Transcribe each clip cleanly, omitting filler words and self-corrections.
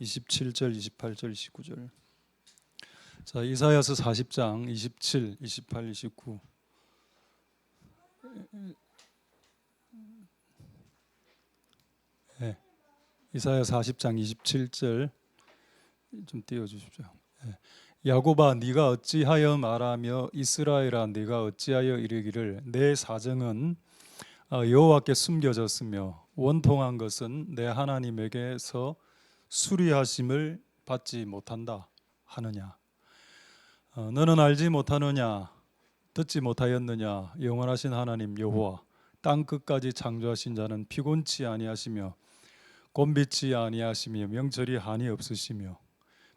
27절, 28절, 29절. 자, 이사야서 40장 27, 28, 29. 네. 이사야 40장 27절 좀 띄워 주십시오. 네. 야곱아 네가 어찌하여 말하며 이스라엘아 네가 어찌하여 이르기를 내 사정은 여호와께 숨겨졌으며 원통한 것은 내 하나님에게서 수리하심을 받지 못한다 하느냐. 너는 알지 못하느냐 듣지 못하였느냐 영원하신 하나님 여호와 땅 끝까지 창조하신 자는 피곤치 아니하시며 곤비치 아니하시며 명철이 한이 없으시며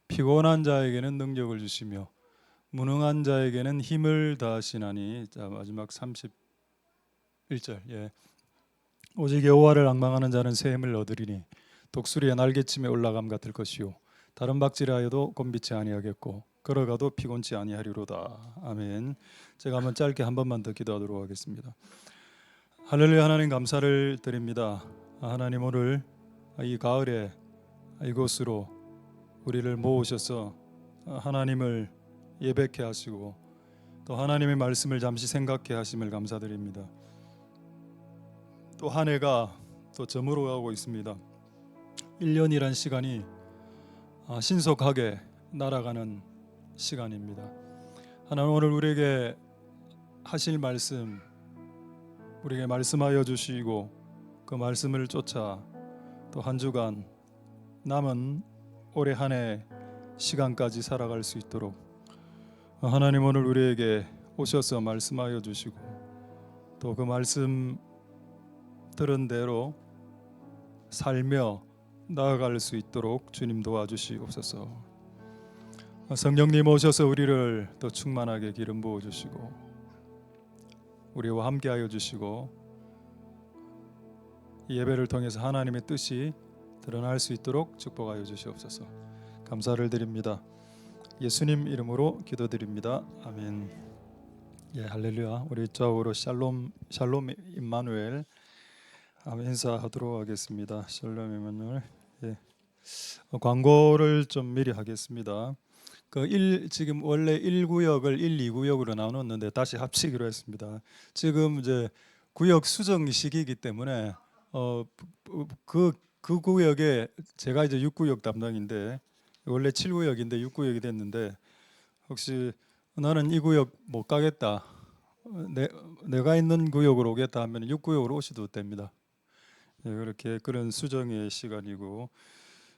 피곤한 자에게는 능력을 주시며 무능한 자에게는 힘을 다하시나니. 자, 마지막 31절. 예. 오직 여호와를 앙망하는 자는 새 힘을 얻으리니 독수리의 날개침에 올라감 같을 것이요 다른 박질하여도 곤비치 아니하겠고 걸어가도 피곤치 아니하리로다. 아멘. 제가 한번 짧게 한 번만 더 기도하도록 하겠습니다. 할렐루야. 하나님 감사를 드립니다. 하나님 오늘 이 가을에 이곳으로 우리를 모으셔서 하나님을 예배케 하시고 또 하나님의 말씀을 잠시 생각해 하심을 감사드립니다. 또 한 해가 또 저물어 가고 있습니다. 1년이란 시간이 신속하게 날아가는 시간입니다. 하나님 오늘 우리에게 하실 말씀 우리에게 말씀하여 주시고 그 말씀을 쫓아 또 한 주간 남은 올해 한 해 시간까지 살아갈 수 있도록 하나님 오늘 우리에게 오셔서 말씀하여 주시고 또 그 말씀 들은 대로 살며 나아갈 수 있도록 주님 도와주시옵소서. 성령님 오셔서 우리를 더 충만하게 기름 부어 주시고 우리와 함께하여 주시고 이 예배를 통해서 하나님의 뜻이 드러날 수 있도록 축복하여 주시옵소서. 감사를 드립니다. 예수님 이름으로 기도드립니다. 아멘. 예, 할렐루야. 우리 좌우로 샬롬 임마누엘 인사하도록 하겠습니다. 샬롬 임마누엘. 예. 광고를 좀 미리 하겠습니다. 지금 원래 1구역을 1, 2구역으로 나눴는데 다시 합치기로 했습니다. 지금 이제 구역 수정 시기이기 때문에 그 구역에 제가 이제 6구역 담당인데 원래 7구역인데 6구역이 됐는데 혹시 나는 이 구역 못 가겠다. 내가 있는 구역으로 오겠다 하면 6구역으로 오셔도 됩니다. 예, 그렇게 그런 수정의 시간이고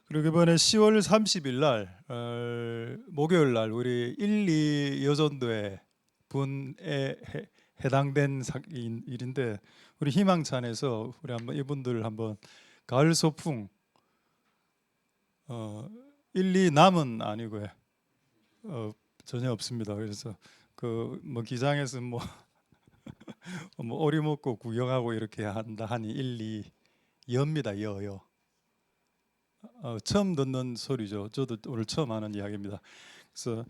그리고 이번에 10월 30일 날 목요일 날 우리 1, 2 여전도회 분에 해당된 일인데 우리 희망찬에서 우리 한번 이분들 한번 가을 소풍 1, 2 남은 아니고요. 전혀 없습니다. 그래서 그 뭐 기장에서 뭐 오리 먹고 구경하고 이렇게 한다 하니 1, 2 여입니다. 여. 처음 듣는 소리죠. 저도 오늘 처음 하는 이야기입니다. 그래서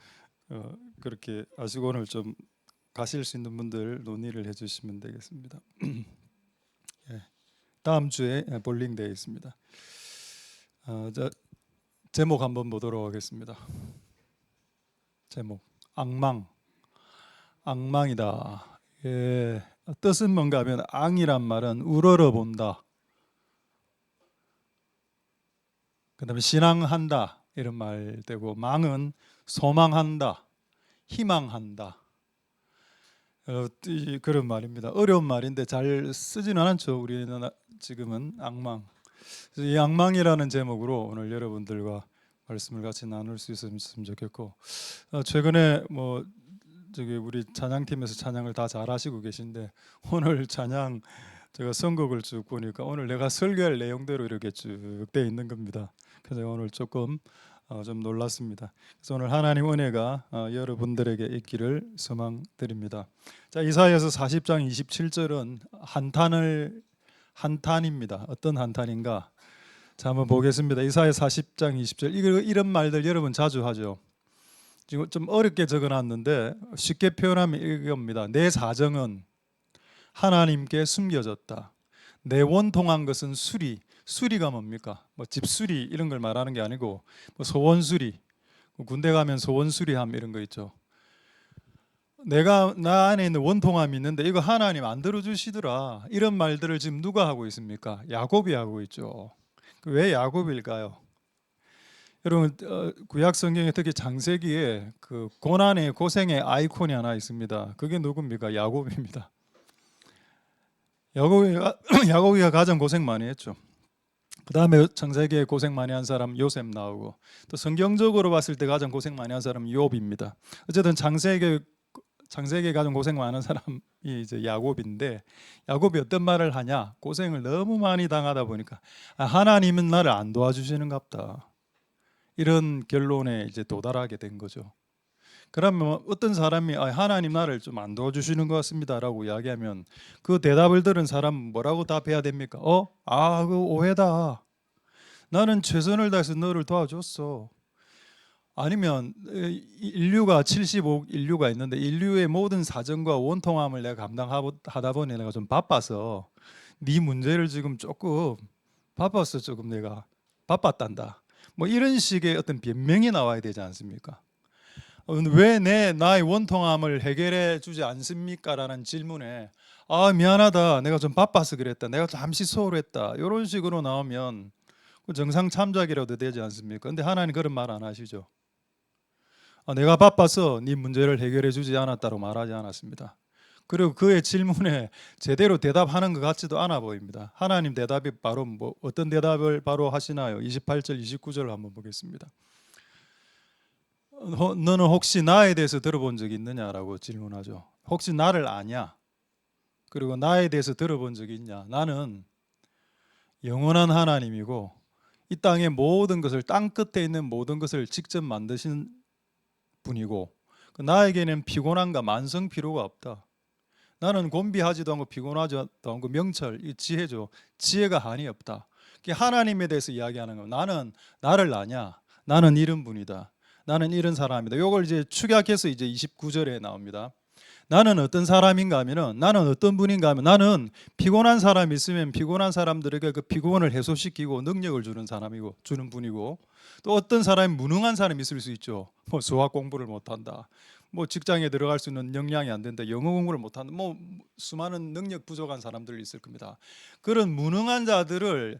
그렇게 아시고 오늘 좀 가실 수 있는 분들 논의를 해주시면 되겠습니다. 예. 다음 주에 볼링 대회 있습니다. 제목 한번 보도록 하겠습니다. 제목 앙망이다. 예. 뜻은 뭔가 하면 앙이란 말은 우러러 본다. 그 다음에 신앙한다 이런 말 되고 망은 소망한다, 희망한다 그런 말입니다. 어려운 말인데 잘 쓰지는 않죠. 우리는 지금은 앙망. 이 앙망이라는 제목으로 오늘 여러분들과 말씀을 같이 나눌 수 있으면 좋겠고 최근에 뭐 저기 우리 찬양팀에서 찬양을 다 잘하시고 계신데 오늘 찬양 제가 선곡을 쭉 보니까 오늘 내가 설교할 내용대로 이렇게 쭉 돼 있는 겁니다. 그래서 오늘 조금 좀 놀랐습니다. 그래서 오늘 하나님 은혜가 여러분들에게 있기를 소망드립니다. 자, 이사야서 40장 27절은 한탄입니다. 어떤 한탄인가? 자, 한번 보겠습니다. 이사야 40장 20절. 이런 말들 여러분 자주 하죠. 지금 좀 어렵게 적어놨는데 쉽게 표현하면 이겁니다. 내 사정은 하나님께 숨겨졌다. 내 원통한 것은 수리가 뭡니까? 뭐 집수리 이런 걸 말하는 게 아니고 뭐 소원수리, 군대 가면 소원수리함 이런 거 있죠. 내가 나 안에 있는 원통함이 있는데 이거 하나님 안 들어주시더라. 이런 말들을 지금 누가 하고 있습니까? 야곱이 하고 있죠. 왜 야곱일까요? 여러분 구약 성경에 특히 창세기에 그 고난의 고생의 아이콘이 하나 있습니다. 그게 누굽니까? 야곱입니다. 야곱이가 가장 고생 많이 했죠. 그 다음에 창세기에 고생 많이 한 사람 요셉 나오고, 또 성경적으로 봤을 때 가장 고생 많이 한 사람 욥입니다. 어쨌든 창세기에 가장 고생 많은 사람이 이제 야곱인데, 야곱이 어떤 말을 하냐? 고생을 너무 많이 당하다 보니까 하나님은 나를 안 도와주시는갑다. 이런 결론에 이제 도달하게 된 거죠. 그러면 어떤 사람이 하나님 나를 좀 안 도와주시는 것 같습니다라고 이야기하면 그 대답을 들은 사람 뭐라고 답해야 됩니까? 그 오해다. 나는 최선을 다해서 너를 도와줬어. 아니면 인류가 75억 인류가 있는데 인류의 모든 사정과 원통함을 내가 감당하다 보니 내가 좀 바빠서 네 문제를 지금 조금 바빴어. 조금 내가 바빴단다. 뭐 이런 식의 어떤 변명이 나와야 되지 않습니까? 왜 나의 원통함을 해결해 주지 않습니까? 라는 질문에 미안하다. 내가 좀 바빠서 그랬다. 내가 잠시 소홀했다. 이런 식으로 나오면 정상 참작이라도 되지 않습니까? 근데 하나님 그런 말 안 하시죠. 내가 바빠서 네 문제를 해결해 주지 않았다고 말하지 않았습니다. 그리고 그의 질문에 제대로 대답하는 것 같지도 않아 보입니다. 하나님 대답이 바로 어떤 대답을 바로 하시나요? 28절 29절을 한번 보겠습니다. 너는 혹시 나에 대해서 들어본 적이 있느냐라고 질문하죠. 혹시 나를 아냐? 그리고 나에 대해서 들어본 적이 있냐? 나는 영원한 하나님이고 이 땅의 모든 것을, 땅 끝에 있는 모든 것을 직접 만드신 분이고 나에게는 피곤함과 만성 피로가 없다. 나는 곤비하지도 않고 피곤하지도 않고 명철, 이 지혜죠. 지혜가 한이 없다. 하나님에 대해서 이야기하는 거. 나는 나를 아냐? 나는 이런 분이다. 나는 이런 사람이다. 이걸 이제 축약해서 이제 29절에 나옵니다. 나는 어떤 사람인가 하면은, 나는 어떤 분인가 하면, 나는 피곤한 사람이 있으면 피곤한 사람들에게 그 피곤을 해소시키고 능력을 주는 분이고, 또 어떤 사람이 무능한 사람이 있을 수 있죠. 뭐 수학 공부를 못한다, 뭐 직장에 들어갈 수 있는 역량이 안 된다, 영어 공부를 못한다, 뭐 수많은 능력 부족한 사람들이 있을 겁니다. 그런 무능한 자들을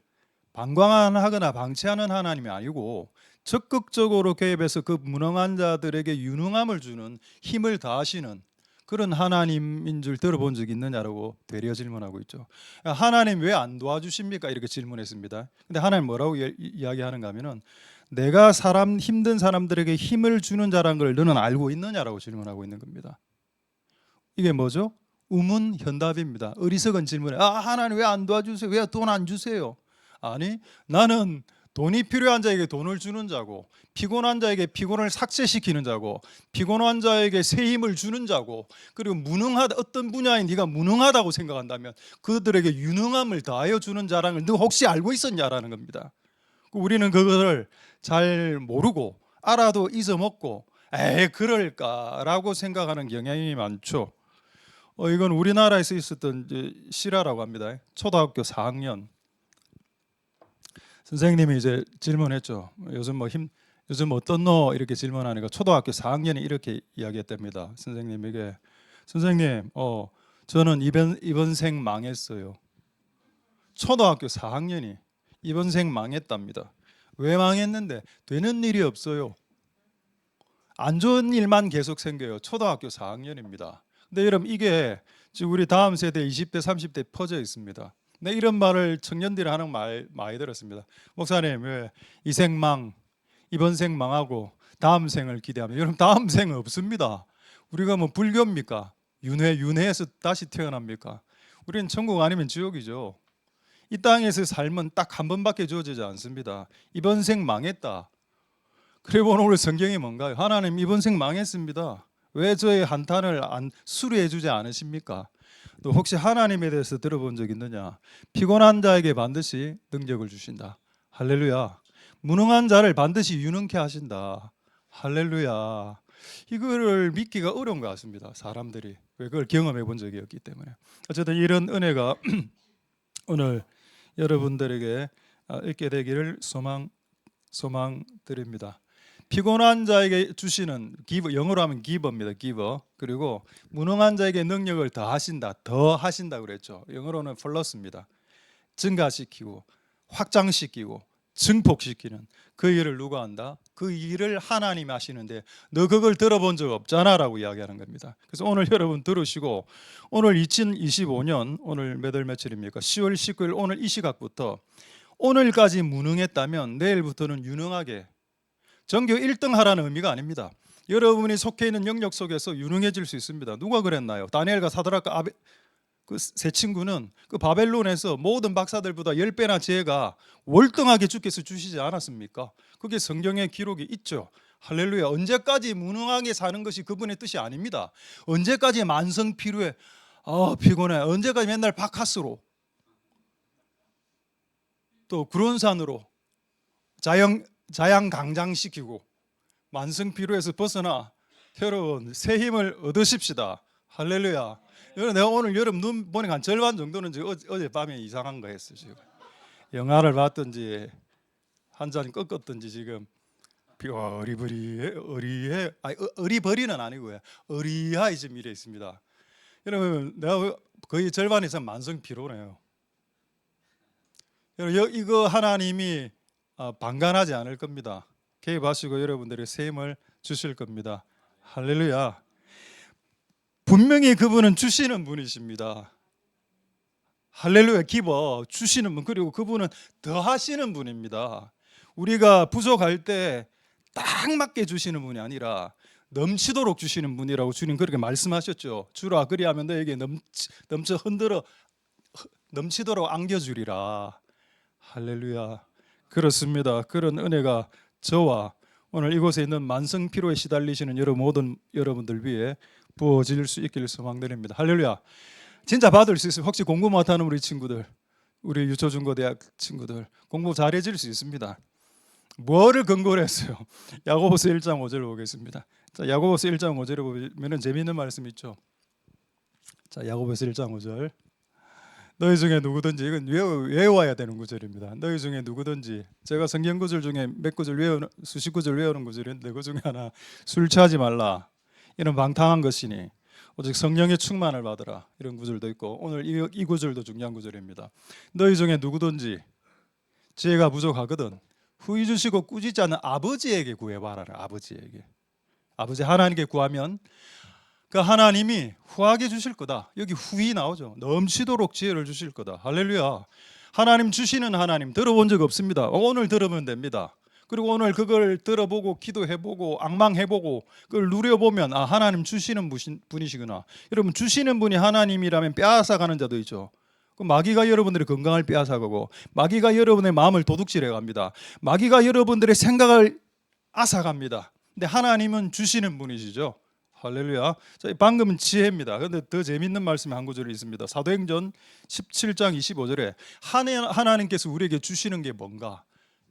방관하거나 방치하는 하나님이 아니고 적극적으로 개입해서 그 무능한 자들에게 유능함을 주는, 힘을 다하시는 그런 하나님인 줄 들어본 적이 있느냐라고 되려 질문하고 있죠. 하나님 왜 안 도와주십니까? 이렇게 질문했습니다. 근데 하나님 뭐라고 이야기하는가 하면은, 내가 힘든 사람들에게 힘을 주는 자라는 걸 너는 알고 있느냐라고 질문하고 있는 겁니다. 이게 뭐죠? 우문현답입니다. 어리석은 질문에 하나님 왜 안 도와주세요? 왜 돈 안 주세요? 아니, 나는 돈이 필요한 자에게 돈을 주는 자고, 피곤한 자에게 피곤을 삭제시키는 자고, 피곤한 자에게 새 힘을 주는 자고, 그리고 어떤 분야에 네가 무능하다고 생각한다면 그들에게 유능함을 다하여 주는 자라는 걸 너 혹시 알고 있었냐라는 겁니다. 우리는 그것을 잘 모르고 알아도 잊어먹고 그럴까라고 생각하는 경향이 많죠. 이건 우리나라에서 있었던 실화라고 합니다. 초등학교 4학년 선생님이 이제 질문했죠. 요즘 어떻노? 이렇게 질문하니까 초등학교 4학년이 이렇게 이야기했답니다. 선생님에게, 선생님, 저는 이번생 망했어요. 초등학교 4학년이 이번생 망했답니다. 왜 망했는데? 되는 일이 없어요. 안 좋은 일만 계속 생겨요. 초등학교 4학년입니다. 근데 여러분, 이게 지금 우리 다음 세대 20대 30대 퍼져 있습니다. 네, 이런 말을 청년들이 하는 말 많이 들었습니다. 목사님, 왜 이번 생 망하고 다음 생을 기대하면, 여러분 다음 생은 없습니다. 우리가 뭐 불교입니까? 윤회에서 다시 태어납니까? 우리는 천국 아니면 지옥이죠. 이 땅에서 삶은 딱 한 번밖에 주어지지 않습니다. 이번 생 망했다. 그리고 오늘 성경이 뭔가요? 하나님 이번 생 망했습니다. 왜 저의 한탄을 수리해 주지 않으십니까? 또 혹시 하나님에 대해서 들어본 적 있느냐? 피곤한 자에게 반드시 능력을 주신다. 할렐루야. 무능한 자를 반드시 유능케 하신다. 할렐루야. 이거를 믿기가 어려운 것 같습니다. 사람들이. 왜 그걸 경험해 본 적이 없기 때문에. 어쨌든 이런 은혜가 오늘 여러분들에게 있게 되기를 소망드립니다. 피곤한 자에게 주시는 기버, 영어로 하면 기버입니다. 기버. 그리고 무능한 자에게 능력을 더 하신다 그랬죠. 영어로는 플러스입니다. 증가시키고 확장시키고 증폭시키는 그 일을 누가 한다? 그 일을 하나님이 하시는데 너 그걸 들어본 적 없잖아 라고 이야기하는 겁니다. 그래서 오늘 여러분 들으시고, 오늘 2025년 오늘 몇 월 며칠입니까? 10월 19일 오늘 이 시각부터 오늘까지 무능했다면 내일부터는 유능하게, 전교 1등 하라는 의미가 아닙니다. 여러분이 속해 있는 영역 속에서 유능해질 수 있습니다. 누가 그랬나요? 다니엘과 사드락과 그 세 친구는 그 바벨론에서 모든 박사들보다 10배나 지혜가 월등하게 주께서 주시지 않았습니까? 그게 성경에 기록이 있죠. 할렐루야. 언제까지 무능하게 사는 것이 그분의 뜻이 아닙니다. 언제까지 만성 피로에 피곤해, 언제까지 맨날 바카스로 또 구론산으로 자양강장시키고 만성 피로에서 벗어나 여러분 새 힘을 얻으십시다. 할렐루야. 여러분, 내가 오늘 여러분 눈 보니까 한 절반 정도는 지금 어젯밤에 이상한 거 했어요. 지금 영화를 봤든지 한 잔 꺾었든지 지금 비가 어리버리는 아니고요, 어리하이즘 이래 있습니다. 여러분 내가 거의 절반 이상 만성 피로네요. 여러분 이거 하나님이 방관하지 않을 겁니다. 개입하시고 여러분들의 새 힘을 주실 겁니다. 할렐루야. 분명히 그분은 주시는 분이십니다. 할렐루야. 기버 주시는 분, 그리고 그분은 더 하시는 분입니다. 우리가 부족할 때 딱 맞게 주시는 분이 아니라 넘치도록 주시는 분이라고 주님 그렇게 말씀하셨죠. 주라 그리하면 너에게 넘쳐 흔들어 넘치도록 안겨주리라. 할렐루야. 그렇습니다. 그런 은혜가 저와 오늘 이곳에 있는 만성 피로에 시달리시는 모든 여러분들 위해 부어질 수 있기를 소망드립니다. 할렐루야. 진짜 받을 수 있어요. 혹시 공부 못하는 우리 친구들, 우리 유초중고대학 친구들 공부 잘해질 수 있습니다. 뭐를 근거로 했어요? 야고보서 1장 5절 보겠습니다. 자, 야고보서 1장 5절에 보면 재미있는 말씀 있죠. 자, 야고보서 1장 5절. 너희 중에 누구든지, 이건 외워야 되는 구절입니다. 너희 중에 누구든지, 제가 성경 구절 중에 몇 구절 수십 구절 외우는 구절인데 그 중에 하나, 술 취하지 말라 이런 방탕한 것이니 오직 성령의 충만을 받으라 이런 구절도 있고, 오늘 이 구절도 중요한 구절입니다. 너희 중에 누구든지 지혜가 부족하거든 후히 주시고 꾸짖지 않는 아버지에게 구해봐라. 아버지에게, 아버지 하나님께 구하면 그 하나님이 후하게 주실 거다. 여기 후히 나오죠. 넘치도록 지혜를 주실 거다. 할렐루야. 하나님 주시는 하나님 들어본 적 없습니다. 오늘 들으면 됩니다. 그리고 오늘 그걸 들어보고 기도해보고 앙망해보고 그걸 누려보면 하나님 주시는 분이시구나. 여러분 주시는 분이 하나님이라면 빼앗아가는 자도 있죠. 마귀가 여러분들의 건강을 빼앗아가고 마귀가 여러분의 마음을 도둑질해 갑니다. 마귀가 여러분들의 생각을 앗아갑니다. 근데 하나님은 주시는 분이시죠. 할렐루야. 자, 방금은 지혜입니다. 그런데 더 재밌는 말씀이 한 구절이 있습니다. 사도행전 17장 25절에 하나님께서 우리에게 주시는 게 뭔가,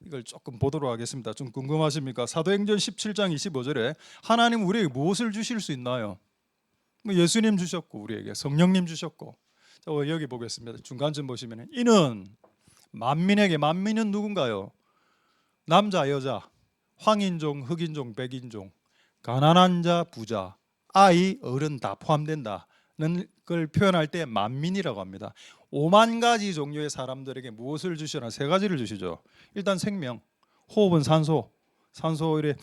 이걸 조금 보도록 하겠습니다. 좀 궁금하십니까? 사도행전 17장 25절에 하나님 우리에게 무엇을 주실 수 있나요? 예수님 주셨고 우리에게 성령님 주셨고. 자, 여기 보겠습니다. 중간쯤 보시면 이는 만민은 누군가요? 남자 여자, 황인종 흑인종 백인종, 가난한 자 부자, 아이 어른 다 포함된다는 걸 표현할 때 만민이라고 합니다. 5만 가지 종류의 사람들에게 무엇을 주시나? 세 가지를 주시죠. 일단 생명, 호흡은 산소 이래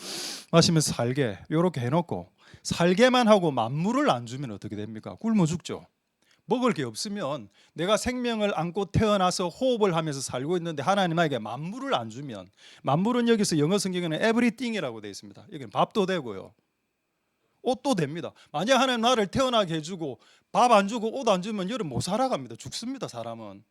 마시면서 살게 이렇게 해놓고, 살게만 하고 만물을 안 주면 어떻게 됩니까? 굶어 죽죠. 먹을 게 없으면, 내가 생명을 안고 태어나서 호흡을 하면서 살고 있는데 하나님에게 만물을 안 주면, 만물은 여기서 영어 성경에는 everything이라고 되어 있습니다. 여기는 밥도 되고요, 옷도 됩니다. 만약 하나님 나를 태어나게 해주고 밥 안 주고 옷 안 주면 여러분 못 살아갑니다. 죽습니다. 사람은.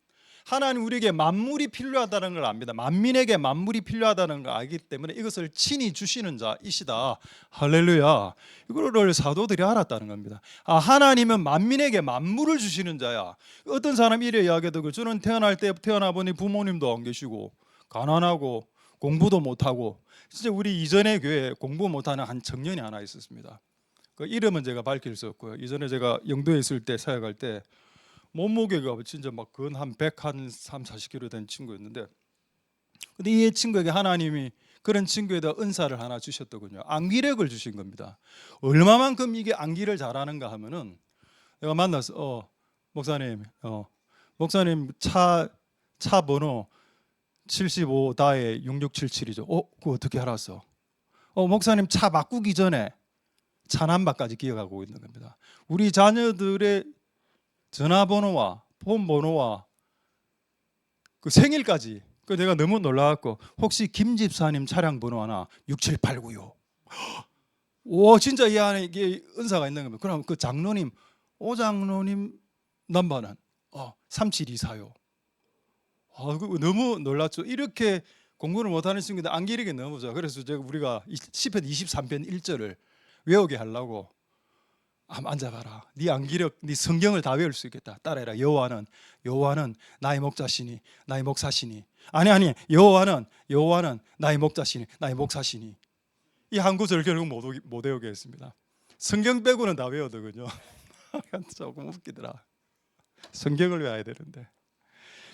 하나님 우리에게 만물이 필요하다는 걸 압니다. 만민에게 만물이 필요하다는 걸 알기 때문에 이것을 친히 주시는 자이시다. 할렐루야. 이거를 사도들이 알았다는 겁니다. 하나님은 만민에게 만물을 주시는 자야. 어떤 사람이 이래 이야기하더라고요. 저는 태어날 때 태어나 보니 부모님도 안 계시고 가난하고 공부도 못하고, 진짜 우리 이전의 교회에 공부 못하는 한 청년이 하나 있었습니다. 그 이름은 제가 밝힐 수 없고요. 이전에 제가 영도에 있을 때 사역할 때 몸무게가 진짜 막 근 한 100, 한 3, 40kg 된 친구였는데 근데 이 친구에게 하나님이 그런 친구에다 은사를 하나 주셨더군요. 암기력을 주신 겁니다. 얼마만큼 이게 암기를 잘하는가 하면은 내가 만나서 목사님 차 번호 75다에 6677이죠. 그거 어떻게 알았어? 목사님 차 바꾸기 전에 차 넘버까지 기억하고 있는 겁니다. 우리 자녀들의 전화번호와 폰번호와 그 생일까지. 그 내가 너무 놀라갖고 혹시 김 집사님 차량 번호 하나 6789요. 와 진짜 이 안에 이게 은사가 있는 겁니다. 그럼 그 장로님 오장로님 넘버는 3724요. 너무 놀랐죠. 이렇게 공부를 못하는 친구들 암기력이 너무 좋아. 그래서 우리가 시편 23편 1절을 외우게 하려고 앉아봐라. 네 암기력, 네 성경을 다 외울 수 있겠다. 따라해라. 여호와는 나의 목자시니 나의 목사시니. 아니 여호와는 나의 목자시니 나의 목사시니. 이 한 구절을 결국 못 외우게 했습니다. 성경 빼고는 다 외우더군요. 조금 웃기더라. 성경을 외워야 되는데.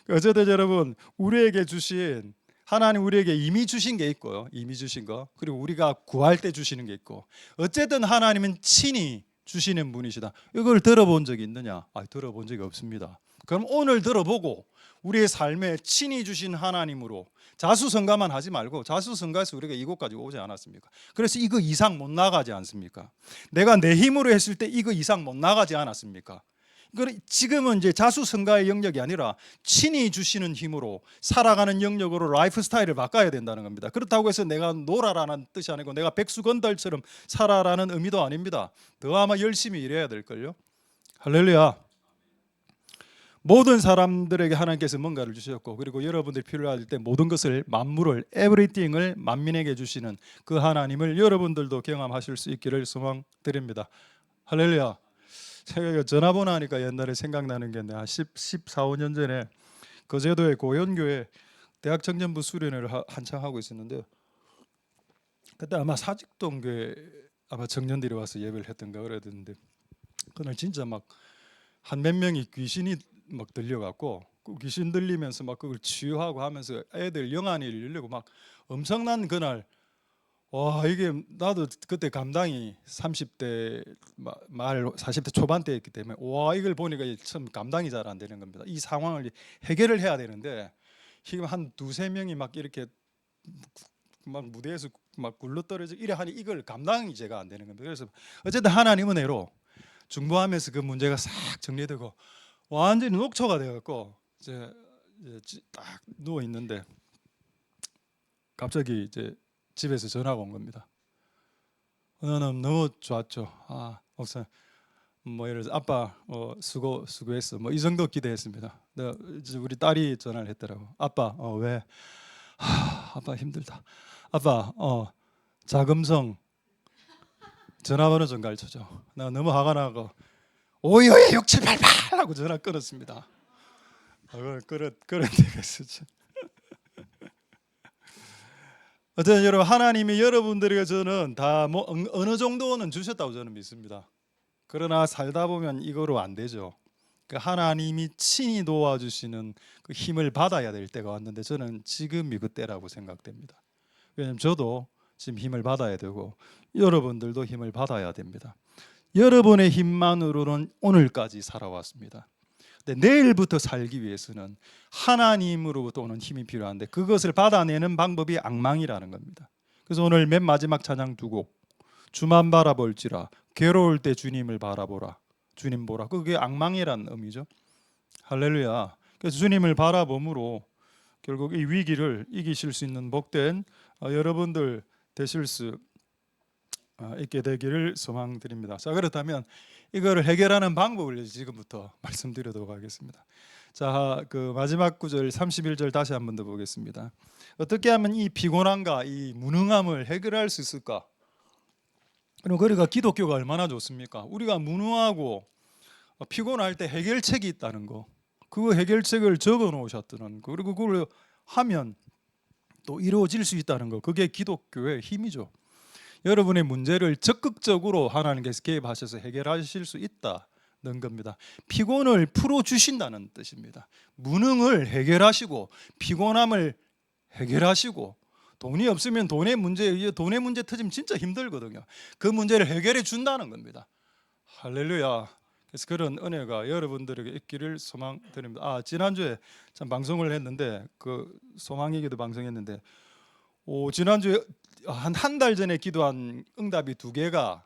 어쨌든 여러분 우리에게 주신 하나님 우리에게 이미 주신 게 있고요. 이미 주신 거. 그리고 우리가 구할 때 주시는 게 있고. 어쨌든 하나님은 친히 주시는 분이시다. 이걸 들어본 적이 있느냐? 들어본 적이 없습니다. 그럼 오늘 들어보고 우리의 삶에 친히 주신 하나님으로 자수성가만 하지 말고 자수성가해서 우리가 이곳까지 오지 않았습니까? 그래서 이거 이상 못 나가지 않습니까? 내가 내 힘으로 했을 때 이거 이상 못 나가지 않았습니까? 지금은 이제 자수성가의 영역이 아니라 친히 주시는 힘으로 살아가는 영역으로 라이프 스타일을 바꿔야 된다는 겁니다. 그렇다고 해서 내가 놀아라는 뜻이 아니고 내가 백수건달처럼 살아라는 의미도 아닙니다. 더 아마 열심히 일해야 될걸요. 할렐루야. 모든 사람들에게 하나님께서 뭔가를 주셨고 그리고 여러분들이 필요할 때 모든 것을 만물을 everything을 만민에게 주시는 그 하나님을 여러분들도 경험하실 수 있기를 소망드립니다. 할렐루야. 제가 전화번호 하니까 옛날에 생각나는 게 내가 14, 15년 전에 거제도의 고연교회 대학 청년부 수련회를 한창 하고 있었는데 그때 아마 사직동 교회 아마 청년들이 와서 예배를 했던가 그랬는데 그날 진짜 막 한 몇 명이 귀신이 막 들려갖고 그 귀신 들리면서 막 그걸 치유하고 하면서 애들 영안이 열리고 막 엄청난 그날 와 이게 나도 그때 감당이 30대 말 40대 초반대였기 때문에 와 이걸 보니까 참 감당이 잘 안 되는 겁니다. 이 상황을 해결을 해야 되는데 지금 한 두세 명이 막 이렇게 막 무대에서 막 굴러떨어져 이래 하니 이걸 감당이 제가 안 되는 겁니다. 그래서 어쨌든 하나님 은혜로 중보하면서 그 문제가 싹 정리되고 완전히 녹초가 돼갖고 이제 딱 누워 있는데 갑자기 이제 집에서 전화가 온 겁니다. 오늘은 너무 좋았죠. 목사 뭐 예를 들어서 아빠 수고했어. 뭐 이 정도 기대했습니다. 우리 딸이 전화를 했더라고. 아빠 왜? 아빠 힘들다. 아빠 자금성 전화번호 좀 가르쳐줘. 나 너무 화가 나고 52 6788 하고 전화 끊었습니다. 그런 데가 있었죠. 어쨌든 여러분 하나님이 여러분들에게 저는 다 뭐 어느 정도는 주셨다고 저는 믿습니다. 그러나 살다 보면 이거로 안 되죠. 그 하나님이 친히 도와주시는 그 힘을 받아야 될 때가 왔는데 저는 지금이 그때라고 생각됩니다. 왜냐하면 저도 지금 힘을 받아야 되고 여러분들도 힘을 받아야 됩니다. 여러분의 힘만으로는 오늘까지 살아왔습니다. 근데 내일부터 살기 위해서는 하나님으로부터 오는 힘이 필요한데 그것을 받아내는 방법이 앙망이라는 겁니다. 그래서 오늘 맨 마지막 찬양 두 곡 주만 바라볼지라 괴로울 때 주님을 바라보라 주님 보라 그게 앙망이라는 의미죠. 할렐루야. 그래서 주님을 바라봄으로 결국 이 위기를 이기실 수 있는 복된 여러분들 되실 수 있게 되기를 소망드립니다. 자 그렇다면 이거를 해결하는 방법을 지금부터 말씀드리도록 하겠습니다. 자, 그 마지막 구절 31절 다시 한 번 더 보겠습니다. 어떻게 하면 이 피곤함과 이 무능함을 해결할 수 있을까? 그럼 그러니까 기독교가 얼마나 좋습니까? 우리가 무능하고 피곤할 때 해결책이 있다는 거. 그 해결책을 적어 놓으셨다는 거. 그리고 그걸 하면 또 이루어질 수 있다는 거. 그게 기독교의 힘이죠. 여러분의 문제를 적극적으로 하나님께서 개입하셔서 해결하실 수 있다는 겁니다. 피곤을 풀어주신다는 뜻입니다. 무능을 해결하시고 피곤함을 해결하시고, 돈이 없으면 돈의 문제 터지면 진짜 힘들거든요. 그 문제를 해결해 준다는 겁니다. 할렐루야. 그래서 그런 은혜가 여러분들에게 있기를 소망드립니다. 지난주에 참 방송을 했는데, 그 소망이기도 방송했는데, 지난주에 한 달 전에 기도한 응답이 2개가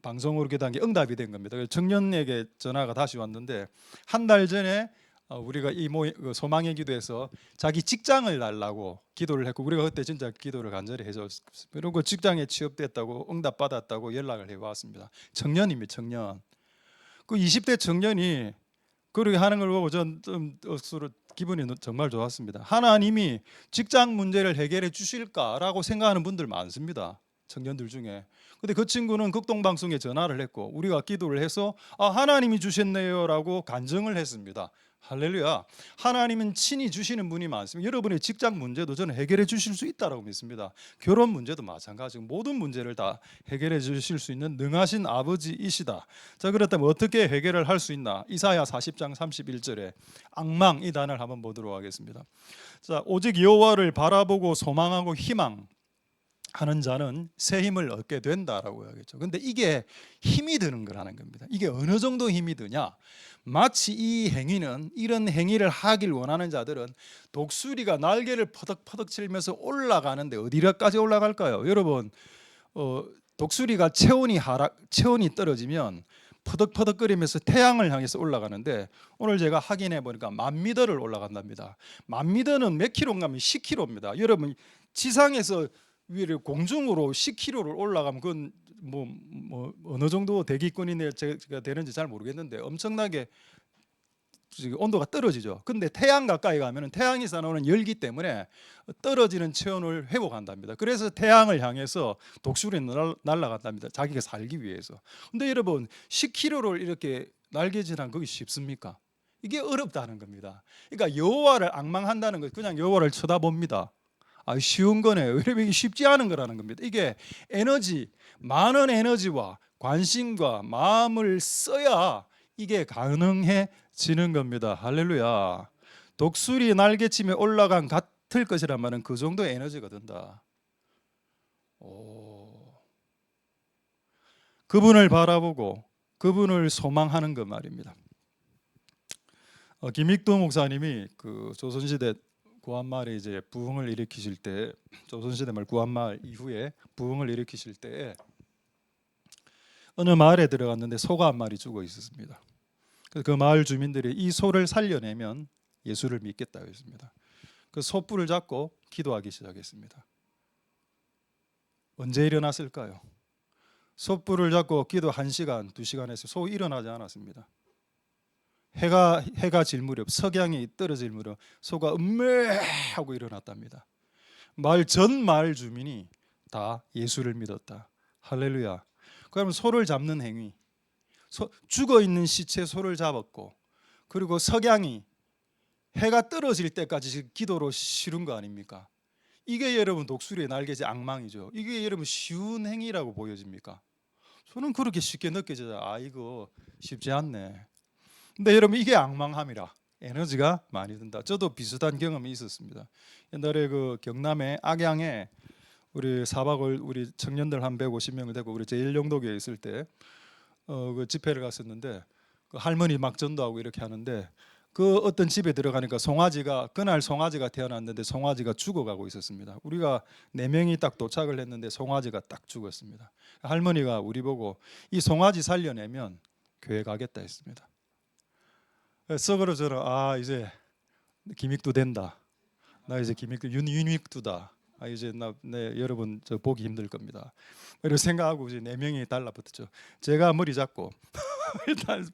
방송으로 기도한 게 응답이 된 겁니다. 그래서 청년에게 전화가 다시 왔는데, 한 달 전에 우리가 그 소망의 기도에서 자기 직장을 달라고 기도를 했고, 우리가 그때 진짜 기도를 간절히 해줬습니다. 그리고 직장에 취업됐다고 응답 받았다고 연락을 해왔습니다. 청년입니다. 청년. 그 20대 청년이 그렇게 하는 걸 보고 전 좀 억수로 기분이 정말 좋았습니다. 하나님이 직장 문제를 해결해 주실까라고 생각하는 분들 많습니다. 청년들 중에. 근데 그 친구는 극동방송에 전화를 했고, 우리가 기도를 해서 하나님이 주셨네요라고 간증을 했습니다. 할렐루야. 하나님은 친히 주시는 분이 많습니다. 여러분의 직장 문제도 저는 해결해 주실 수 있다고 믿습니다. 결혼 문제도 마찬가지고 모든 문제를 다 해결해 주실 수 있는 능하신 아버지이시다. 자, 그렇다면 어떻게 해결을 할 수 있나? 이사야 40장 31절에 악망, 이 단어를 한번 보도록 하겠습니다. 자, 오직 여호와를 바라보고 소망하고 희망 하는 자는 새 힘을 얻게 된다라고 하겠죠. 근데 이게 힘이 드는 거라는 겁니다. 이게 어느 정도 힘이 드냐? 마치 이 행위는, 이런 행위를 하길 원하는 자들은 독수리가 날개를 퍼덕퍼덕 치면서 올라가는데 어디까지 올라갈까요? 여러분, 독수리가 체온이 떨어지면 퍼덕퍼덕거리면서 태양을 향해서 올라가는데, 오늘 제가 확인해 보니까 10,000m를 올라간답니다. 10,000m는 몇 킬로인가 하면 10km입니다. 여러분, 지상에서 위를 공중으로 10km를 올라가면 그건 뭐 어느 정도 대기권이 제가 되는지 잘 모르겠는데 엄청나게 온도가 떨어지죠. 근데 태양 가까이 가면 태양에서 나오는 열기 때문에 떨어지는 체온을 회복한답니다. 그래서 태양을 향해서 독수리는 날아간답니다. 자기가 살기 위해서. 근데 여러분, 10km를 이렇게 날개질한 그게 쉽습니까? 이게 어렵다는 겁니다. 그러니까 여호와를 앙망한다는 것, 그냥 여호와를 쳐다봅니다. 쉬운 거네요. 왜냐면 이게 쉽지 않은 거라는 겁니다. 이게 많은 에너지와 관심과 마음을 써야 이게 가능해지는 겁니다. 할렐루야. 독수리 날개치며 올라간 같을 것이란 말은 그 정도 에너지가 든다. 그분을 바라보고 그분을 소망하는 것 말입니다. 김익도 목사님이 그 조선시대 구한말에 이제 부흥을 일으키실 때, 조선시대 말 구한말 이후에 부흥을 일으키실 때 어느 마을에 들어갔는데 소가 한 마리 죽어 있었습니다. 그 마을 주민들이 이 소를 살려내면 예수를 믿겠다고 했습니다. 그 소뿔을 잡고 기도하기 시작했습니다. 언제 일어났을까요? 소뿔을 잡고 기도 1시간, 2시간 해서 소 일어나지 않았습니다. 해가 질 무렵, 석양이 떨어질 무렵 소가 음메하고 일어났답니다. 전 마을 주민이 다 예수를 믿었다. 할렐루야. 그러면 소를 잡는 행위, 죽어 있는 시체 소를 잡았고, 그리고 석양이 해가 떨어질 때까지 기도로 치른 거 아닙니까? 이게 여러분 독수리의 날개지 앙망이죠. 이게 여러분 쉬운 행위라고 보여집니까? 저는 그렇게 쉽게 느껴져요. 이거 쉽지 않네. 근데 여러분, 이게 앙망함이라 에너지가 많이 든다. 저도 비슷한 경험이 있었습니다. 옛날에 그 경남의 악양에 우리 4박을 우리 청년들 한 150명을 데리고 우리 제1용도교에 있을 때 그 집회를 갔었는데, 그 할머니 막 전도하고 이렇게 하는데, 그 어떤 집에 들어가니까 그날 송아지가 태어났는데 송아지가 죽어가고 있었습니다. 우리가 4명이 딱 도착을 했는데 송아지가 딱 죽었습니다. 할머니가 우리 보고 이 송아지 살려내면 교회 가겠다 했습니다. 속으로 저는 이제 김익두 된다. 나 이제 김익두 윤익두다. 이제 여러분 저 보기 힘들 겁니다. 이렇게 생각하고 이제 4명이 달라붙었죠. 제가 머리 잡고 일단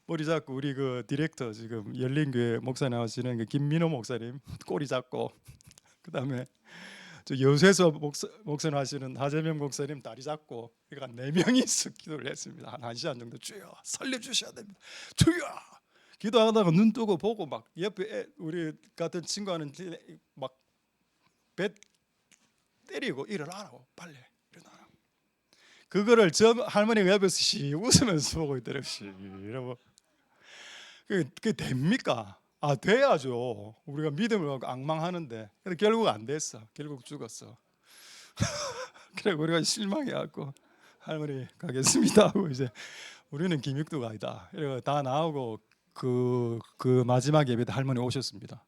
머리 잡고 우리 그 디렉터 지금 열린교회 목사님 하시는 그 김민호 목사님 꼬리 잡고, 그다음에 저 여수에서 목사님 하시는 하재명 목사님 다리 잡고, 그러니까 4명이서 기도를 했습니다. 한 1시간 정도. 주여 살려주셔야 됩니다. 주여. 기도하다가 눈 뜨고 보고 막 옆에 우리 같은 친구하는 막 배 때리고 일어나라고, 빨리 일어나라. 그거를 저 할머니가 옆에서 웃으면서 보고 있더라고요. 이러고 그게 됩니까? 돼야죠. 우리가 믿음을 갖고 앙망하는데. 근데 결국 안 됐어. 결국 죽었어. 그래 우리가 실망해갖고 할머니 가겠습니다 하고 이제 우리는 김육두가 아니다. 이러고 다 나오고 그 마지막 예배 때 할머니 오셨습니다.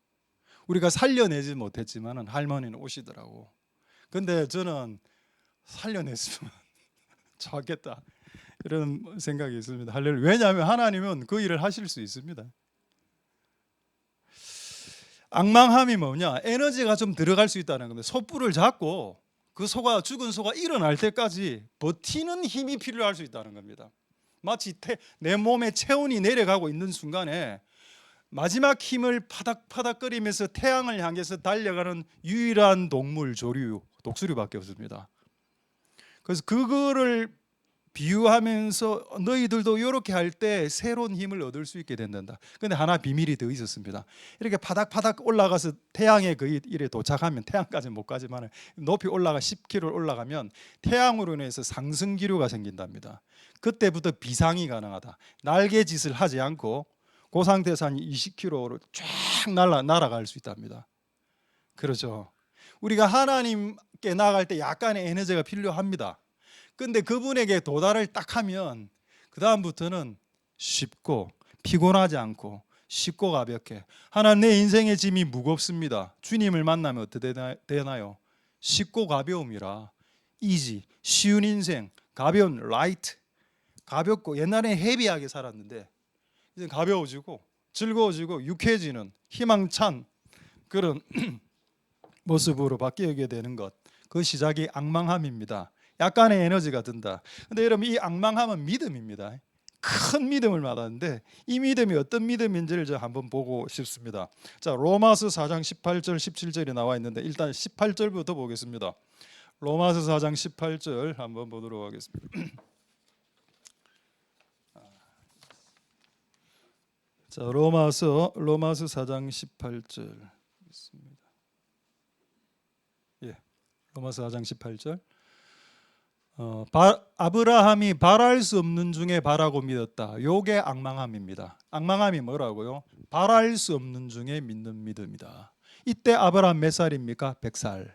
우리가 살려내지 못했지만은 할머니는 오시더라고. 근데 저는 살려냈으면 좋겠다 이런 생각이 있습니다. 할렐루야. 왜냐하면 하나님은 그 일을 하실 수 있습니다. 앙망함이 뭐냐? 에너지가 좀 들어갈 수 있다는 겁니다. 솥불을 잡고 그 소가 죽은 소가 일어날 때까지 버티는 힘이 필요할 수 있다는 겁니다. 마치 내 몸에 체온이 내려가고 있는 순간에 마지막 힘을 파닥파닥거리면서 태양을 향해서 달려가는 유일한 동물 조류 독수리밖에 없습니다. 그래서 그거를 비유하면서 너희들도 이렇게 할 때 새로운 힘을 얻을 수 있게 된단다. 근데 하나 비밀이 더 있었습니다. 이렇게 파닥파닥 올라가서 태양에 그 일에 도착하면 태양까지는 못 가지만 높이 올라가 10km 올라가면 태양으로 인해서 상승 기류가 생긴답니다. 그때부터 비상이 가능하다. 날개짓을 하지 않고 그 상태에서 한 20km로 쫙 날아갈 수 있답니다. 그렇죠. 우리가 하나님께 나아갈 때 약간의 에너지가 필요합니다. 근데 그분에게 도달을 딱 하면 그 다음부터는 쉽고 피곤하지 않고 쉽고 가볍게. 하나님 내 인생의 짐이 무겁습니다. 주님을 만나면 어떻게 되나요? 쉽고 가벼움이라 이지 쉬운 인생 가벼운 라이트 가볍고 옛날에 헤비하게 살았는데 이제 가벼워지고 즐거워지고 유쾌해지는 희망찬 그런 모습으로 바뀌게 되는 것. 그 시작이 앙망함입니다. 약간의 에너지가 든다. 근데 여러분 이 앙망함은 믿음입니다. 큰 믿음을 받았는데 이 믿음이 어떤 믿음인지를 저 한번 보고 싶습니다. 자, 로마서 4장 18절 17절이 나와 있는데 일단 18절부터 보겠습니다. 로마서 4장 18절 한번 보도록 하겠습니다. 자, 로마서 4장 18절 있습니다. 예. 로마서 4장 18절. 아브라함이 바랄 수 없는 중에 바라고 믿었다. 요게 앙망함입니다. 앙망함이 뭐라고요? 바랄 수 없는 중에 믿는 믿음이다. 이때 아브라함 몇 살입니까? 100살.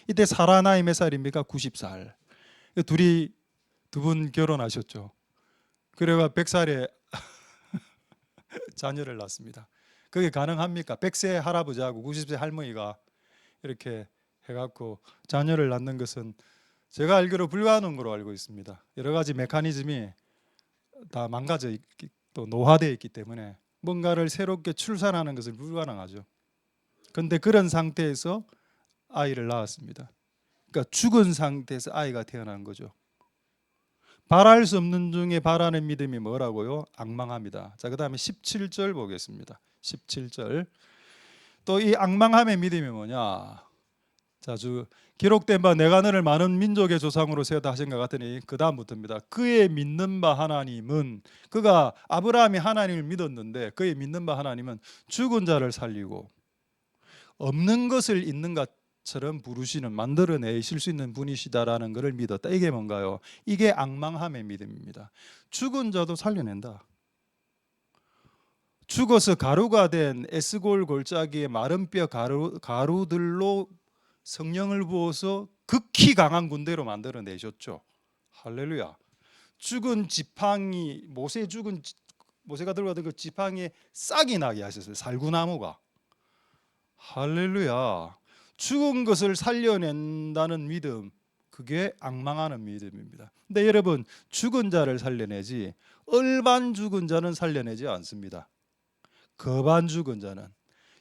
이때 사라 나이 몇 살입니까? 90살. 둘이 두 분 결혼하셨죠. 그래가 100살에 자녀를 낳습니다. 그게 가능합니까? 100세 할아버지하고 90세 할머니가 이렇게 해갖고 자녀를 낳는 것은 제가 알기로 불가능한 걸로 알고 있습니다. 여러 가지 메커니즘이 다 망가져 있기, 또 노화되어 있기 때문에 뭔가를 새롭게 출산하는 것은 불가능하죠. 그런데 그런 상태에서 아이를 낳았습니다. 그러니까 죽은 상태에서 아이가 태어난 거죠. 바랄 수 없는 중에 바라는 믿음이 뭐라고요? 앙망합니다. 자, 그다음에 17절 보겠습니다. 17절. 또 이 앙망함의 믿음이 뭐냐? 자, 기록된 바 내가 너를 많은 민족의 조상으로 세웠다 하신 것 같으니 그 다음부터입니다. 그의 믿는 바 하나님은 그가 아브라함이 하나님을 믿었는데 그의 믿는 바 하나님은 죽은 자를 살리고 없는 것을 있는 것처럼 부르시는 만들어내실 수 있는 분이시다라는 것을 믿었다. 이게 뭔가요? 이게 앙망함의 믿음입니다. 죽은 자도 살려낸다. 죽어서 가루가 된 에스골 골짜기의 마른 뼈 가루들로 성령을 부어서 극히 강한 군대로 만들어내셨죠. 할렐루야. 죽은 지팡이 모세가 들고 가던 그 지팡이에 싹이 나게 하셨어요. 살구나무가. 할렐루야. 죽은 것을 살려낸다는 믿음, 그게 앙망하는 믿음입니다. 근데 여러분 죽은 자를 살려내지 일반 죽은 자는 살려내지 않습니다. 거반 죽은 자는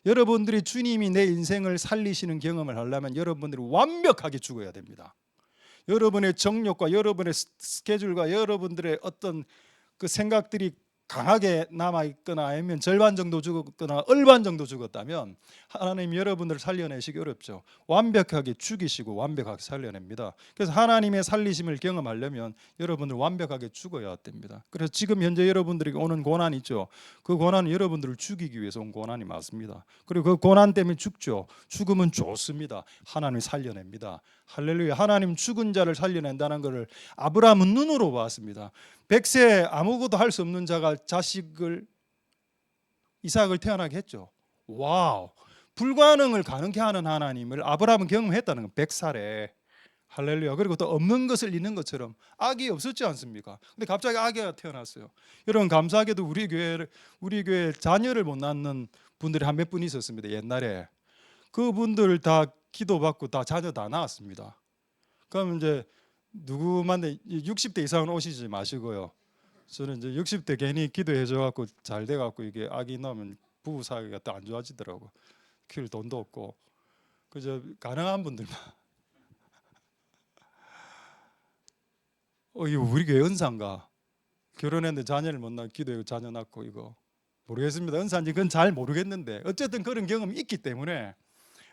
여러분들이 주님이 내 인생을 살리시는 경험을 하려면 여러분들이 완벽하게 죽어야 됩니다. 여러분의 정욕과 여러분의 스케줄과 여러분들의 어떤 그 생각들이 강하게 남아있거나 아니면 절반 정도 죽었거나 얼반 정도 죽었다면 하나님 여러분들을 살려내시기 어렵죠. 완벽하게 죽이시고 완벽하게 살려냅니다. 그래서 하나님의 살리심을 경험하려면 여러분들 완벽하게 죽어야 됩니다. 그래서 지금 현재 여러분들에게 오는 고난이 있죠. 그 고난은 여러분들을 죽이기 위해서 온 고난이 맞습니다. 그리고 그 고난 때문에 죽죠. 죽으면 좋습니다. 하나님이 살려냅니다. 할렐루야. 하나님 죽은 자를 살려낸다는 것을 아브라함은 눈으로 봤습니다. 100세 아무것도 할 수 없는 자가 자식을 이삭을 태어나게 했죠. 와우. 불가능을 가능케 하는 하나님을 아브라함은 경험했다는 건 100살에. 할렐루야. 그리고 또 없는 것을 있는 것처럼 아기 없었지 않습니까? 근데 갑자기 아기가 태어났어요. 여러분 감사하게도 우리 교회 자녀를 못 낳는 분들이 한 몇 분 있었습니다. 옛날에. 그분들 다 기도받고 다 자녀 다 낳았습니다. 그럼 이제 누구만데 60대 이상은 오시지 마시고요. 저는 이제 60대 괜히 기도해 줘 갖고 잘 돼 갖고 이게 아기 낳으면 부부 사이가 또 안 좋아지더라고. 키울 돈도 없고. 그저 가능한 분들만. 이거 우리 교회 은사인가? 결혼했는데 자녀를 못 낳고 기도해 자녀 낳고 이거 모르겠습니다. 은사인지 그건 잘 모르겠는데 어쨌든 그런 경험이 있기 때문에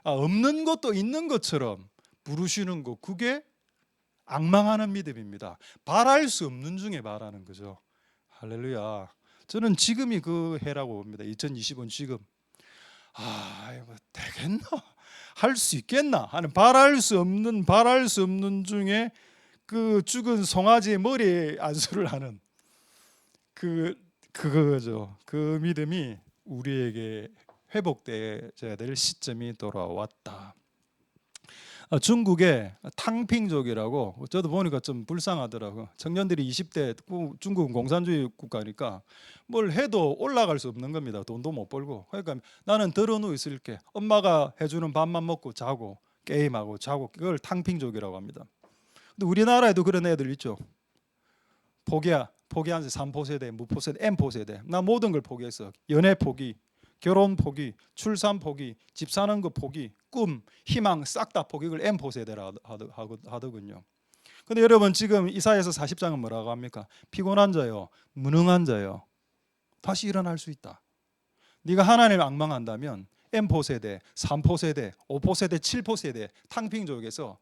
없는 것도 있는 것처럼 부르시는 거 그게 앙망하는 믿음입니다. 바랄 수 없는 중에 바라는 거죠. 할렐루야. 저는 지금이 그 해라고 봅니다. 2020년 지금. 이거 되겠나? 할 수 있겠나? 하는 바랄 수 없는 중에 그 죽은 송아지의 머리에 안수를 하는 그거죠. 그 믿음이 우리에게 회복되어야 될 시점이 돌아왔다. 중국의 탕핑족이라고 저도 보니까 좀 불쌍하더라고. 청년들이 20대 중국은 공산주의 국가니까 뭘 해도 올라갈 수 없는 겁니다. 돈도 못 벌고. 그러니까 나는 덜어 누워 있을게. 엄마가 해주는 밥만 먹고 자고 게임하고 자고 그걸 탕핑족이라고 합니다. 근데 우리나라에도 그런 애들 있죠. 포기한 3포 세대, 무포 세대, M포 세대. 나 모든 걸 포기했어. 연애 포기, 결혼 포기, 출산 포기, 집 사는 거 포기, 꿈, 희망 싹 다 포기. 이걸 M포 세대라 하더군요. 근데 여러분 지금 이사야서 40장은 뭐라고 합니까? 피곤한 자요, 무능한 자요, 다시 일어날 수 있다. 네가 하나님을 앙망한다면 M포 세대, 3포 세대, 5포 세대, 7포 세대 탕핑족에서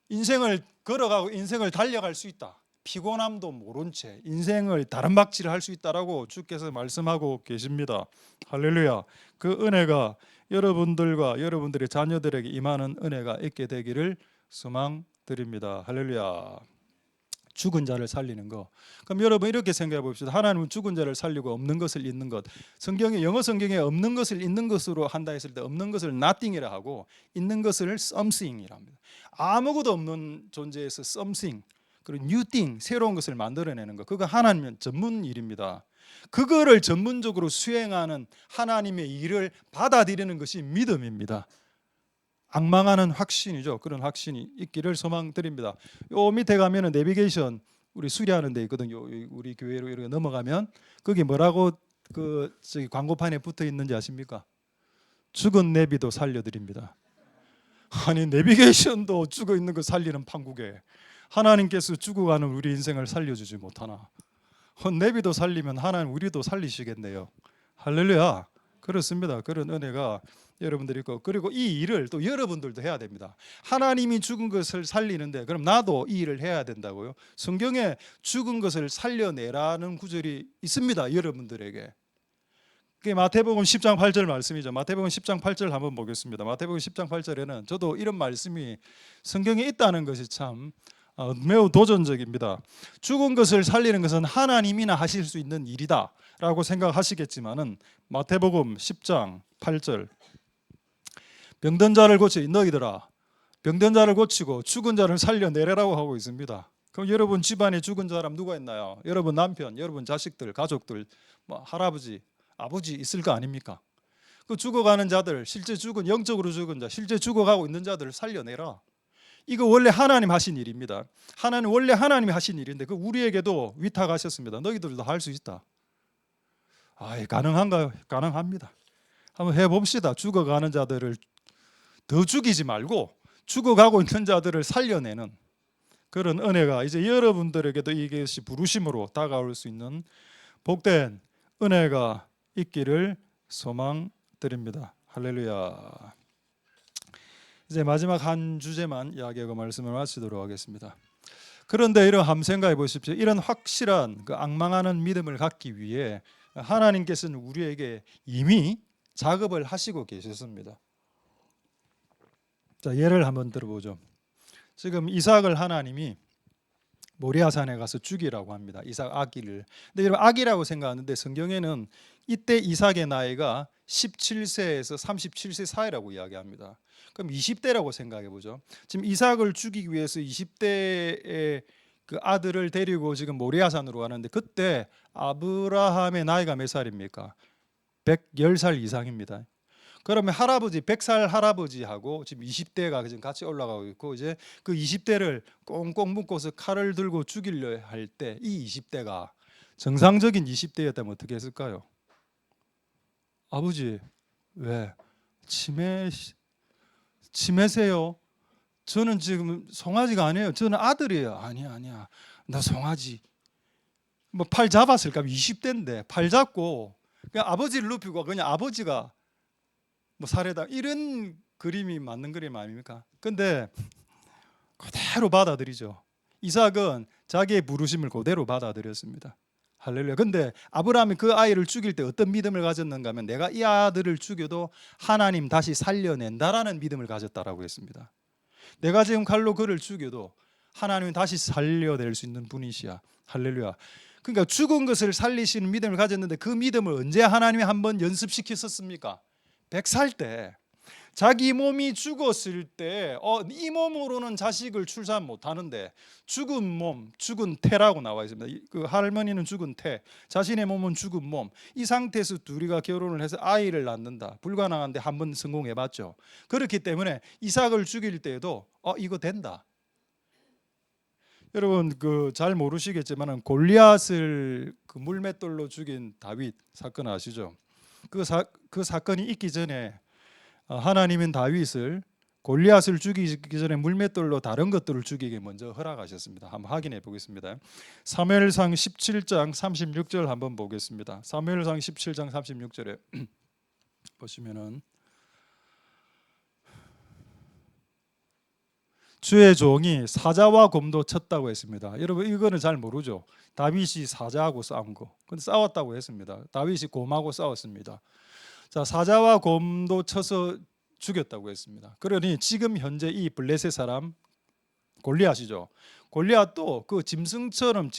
인생을 걸어가고 인생을 달려갈 수 있다. 피곤함도 모른 채 인생을 다른 박질을 할 수 있다라고 주께서 말씀하고 계십니다. 할렐루야. 그 은혜가 여러분들과 여러분들의 자녀들에게 임하는 은혜가 있게 되기를 소망드립니다. 할렐루야. 죽은 자를 살리는 거. 그럼 여러분 이렇게 생각해 봅시다. 하나님은 죽은 자를 살리고 없는 것을 있는 것. 영어 성경에 없는 것을 있는 것으로 한다 했을 때 없는 것을 nothing이라 하고 있는 것을 something이라 합니다. 아무것도 없는 존재에서 something, 그리고 new thing, 새로운 것을 만들어내는 것. 그거 하나님은 전문 일입니다. 그거를 전문적으로 수행하는 하나님의 일을 받아들이는 것이 믿음입니다. 앙망하는 확신이죠. 그런 확신이 있기를 소망드립니다. 요 밑에 가면은 내비게이션 우리 수리하는 데 있거든요. 우리 교회로 이렇게 넘어가면 거기 뭐라고 저기 광고판에 붙어 있는지 아십니까? 죽은 내비도 살려드립니다. 아니 내비게이션도 죽어 있는 거 살리는 판국에 하나님께서 죽어가는 우리 인생을 살려주지 못하나? 내비도 살리면 하나님 우리도 살리시겠네요. 할렐루야. 그렇습니다. 그런 은혜가 여러분들이 있고, 그리고 이 일을 또 여러분들도 해야 됩니다. 하나님이 죽은 것을 살리는데 그럼 나도 이 일을 해야 된다고요? 성경에 죽은 것을 살려내라는 구절이 있습니다. 여러분들에게. 그게 마태복음 10장 8절 말씀이죠. 마태복음 10장 8절 한번 보겠습니다. 마태복음 10장 8절에는 저도 이런 말씀이 성경에 있다는 것이 참 매우 도전적입니다. 죽은 것을 살리는 것은 하나님이나 하실 수 있는 일이다 라고 생각하시겠지만은 마태복음 10장 8절 병든 자를 고치 너희들아 병든 자를 고치고 죽은 자를 살려내라고 하고 있습니다. 그럼 여러분 집안에 죽은 사람 누가 있나요? 여러분 남편, 여러분 자식들, 가족들, 할아버지, 아버지 있을 거 아닙니까? 그 죽어가는 자들, 실제 죽은 영적으로 죽은 자, 실제 죽어가고 있는 자들을 살려내라. 이거 원래 하나님 하신 일입니다. 원래 하나님이 하신 일인데 그 우리에게도 위탁하셨습니다. 너희들도 할 수 있다. 가능한가요? 가능합니다. 한번 해봅시다. 죽어가는 자들을 더 죽이지 말고 죽어가고 있는 자들을 살려내는 그런 은혜가 이제 여러분들에게도 이것이 부르심으로 다가올 수 있는 복된 은혜가 있기를 소망드립니다. 할렐루야. 이제 마지막 한 주제만 이야기하고 말씀을 마치도록 하겠습니다. 그런데 한번 생각해 보십시오. 이런 확실한 앙망하는 믿음을 갖기 위해 하나님께서는 우리에게 이미 작업을 하시고 계셨습니다. 자, 예를 한번 들어보죠. 지금 이삭을 하나님이 모리아산에 가서 죽이라고 합니다. 이삭 아기를. 근데 여러분 아기라고 생각하는데 성경에는 이때 이삭의 나이가 17세에서 37세 사이라고 이야기합니다. 그럼 20대라고 생각해 보죠. 지금 이삭을 죽이기 위해서 20대의 그 아들을 데리고 지금 모리아산으로 가는데 그때 아브라함의 나이가 몇 살입니까? 110살 이상입니다. 그러면 할아버지 100살 할아버지하고 지금 20대가 지금 같이 올라가고 있고 이제 그 20대를 꽁꽁 묶어서 칼을 들고 죽이려 할 때 이 20대가 정상적인 20대였다면 어떻게 했을까요? 아버지 왜 치매세요? 저는 지금 송아지가 아니에요. 저는 아들이에요. 아니야. 나 송아지. 뭐 팔 잡았을까? 20대인데 팔 잡고 그냥 아버지를 눕히고 그냥 아버지가 뭐 살해다 이런 그림이 맞는 그림 아닙니까? 근데 그대로 받아들이죠. 이삭은 자기의 부르심을 그대로 받아들였습니다. 할렐루야. 근데 아브라함이 그 아이를 죽일 때 어떤 믿음을 가졌는가 하면 내가 이 아들을 죽여도 하나님 다시 살려낸다라는 믿음을 가졌다라고 했습니다. 내가 지금 칼로 그를 죽여도 하나님은 다시 살려낼 수 있는 분이시야. 할렐루야. 그러니까 죽은 것을 살리시는 믿음을 가졌는데 그 믿음을 언제 하나님이 한번 연습시켰었습니까? 100살 때 자기 몸이 죽었을 때 이 몸으로는 자식을 출산 못하는데 죽은 몸, 죽은 태라고 나와 있습니다. 그 할머니는 죽은 태, 자신의 몸은 죽은 몸. 이 상태에서 둘이가 결혼을 해서 아이를 낳는다. 불가능한데 한번 성공해봤죠. 그렇기 때문에 이삭을 죽일 때에도 이거 된다. 여러분 그 잘 모르시겠지만은 골리앗을 그 물맷돌로 죽인 다윗 사건 아시죠? 그 사건이 있기 전에 하나님은 다윗을 골리앗을 죽이기 전에 물맷돌로 다른 것들을 죽이게 먼저 허락하셨습니다. 한번 확인해 보겠습니다. 사무엘상 17장 36절 한번 보겠습니다. 사무엘상 17장 36절에 보시면은 주의 종이 사자와 곰도 쳤다고 했습니다. 여러분 이거는 잘 모르죠. 다윗이 사자하고 싸운 거. 근데 싸웠다고 했습니다. 다윗이 곰하고 싸웠습니다. 자, 사자와 곰도 쳐서 죽였다고 했습니다. 그러니 지금 현재 이 블레셋 사람 골리앗이죠. 골리앗도 그 짐승처럼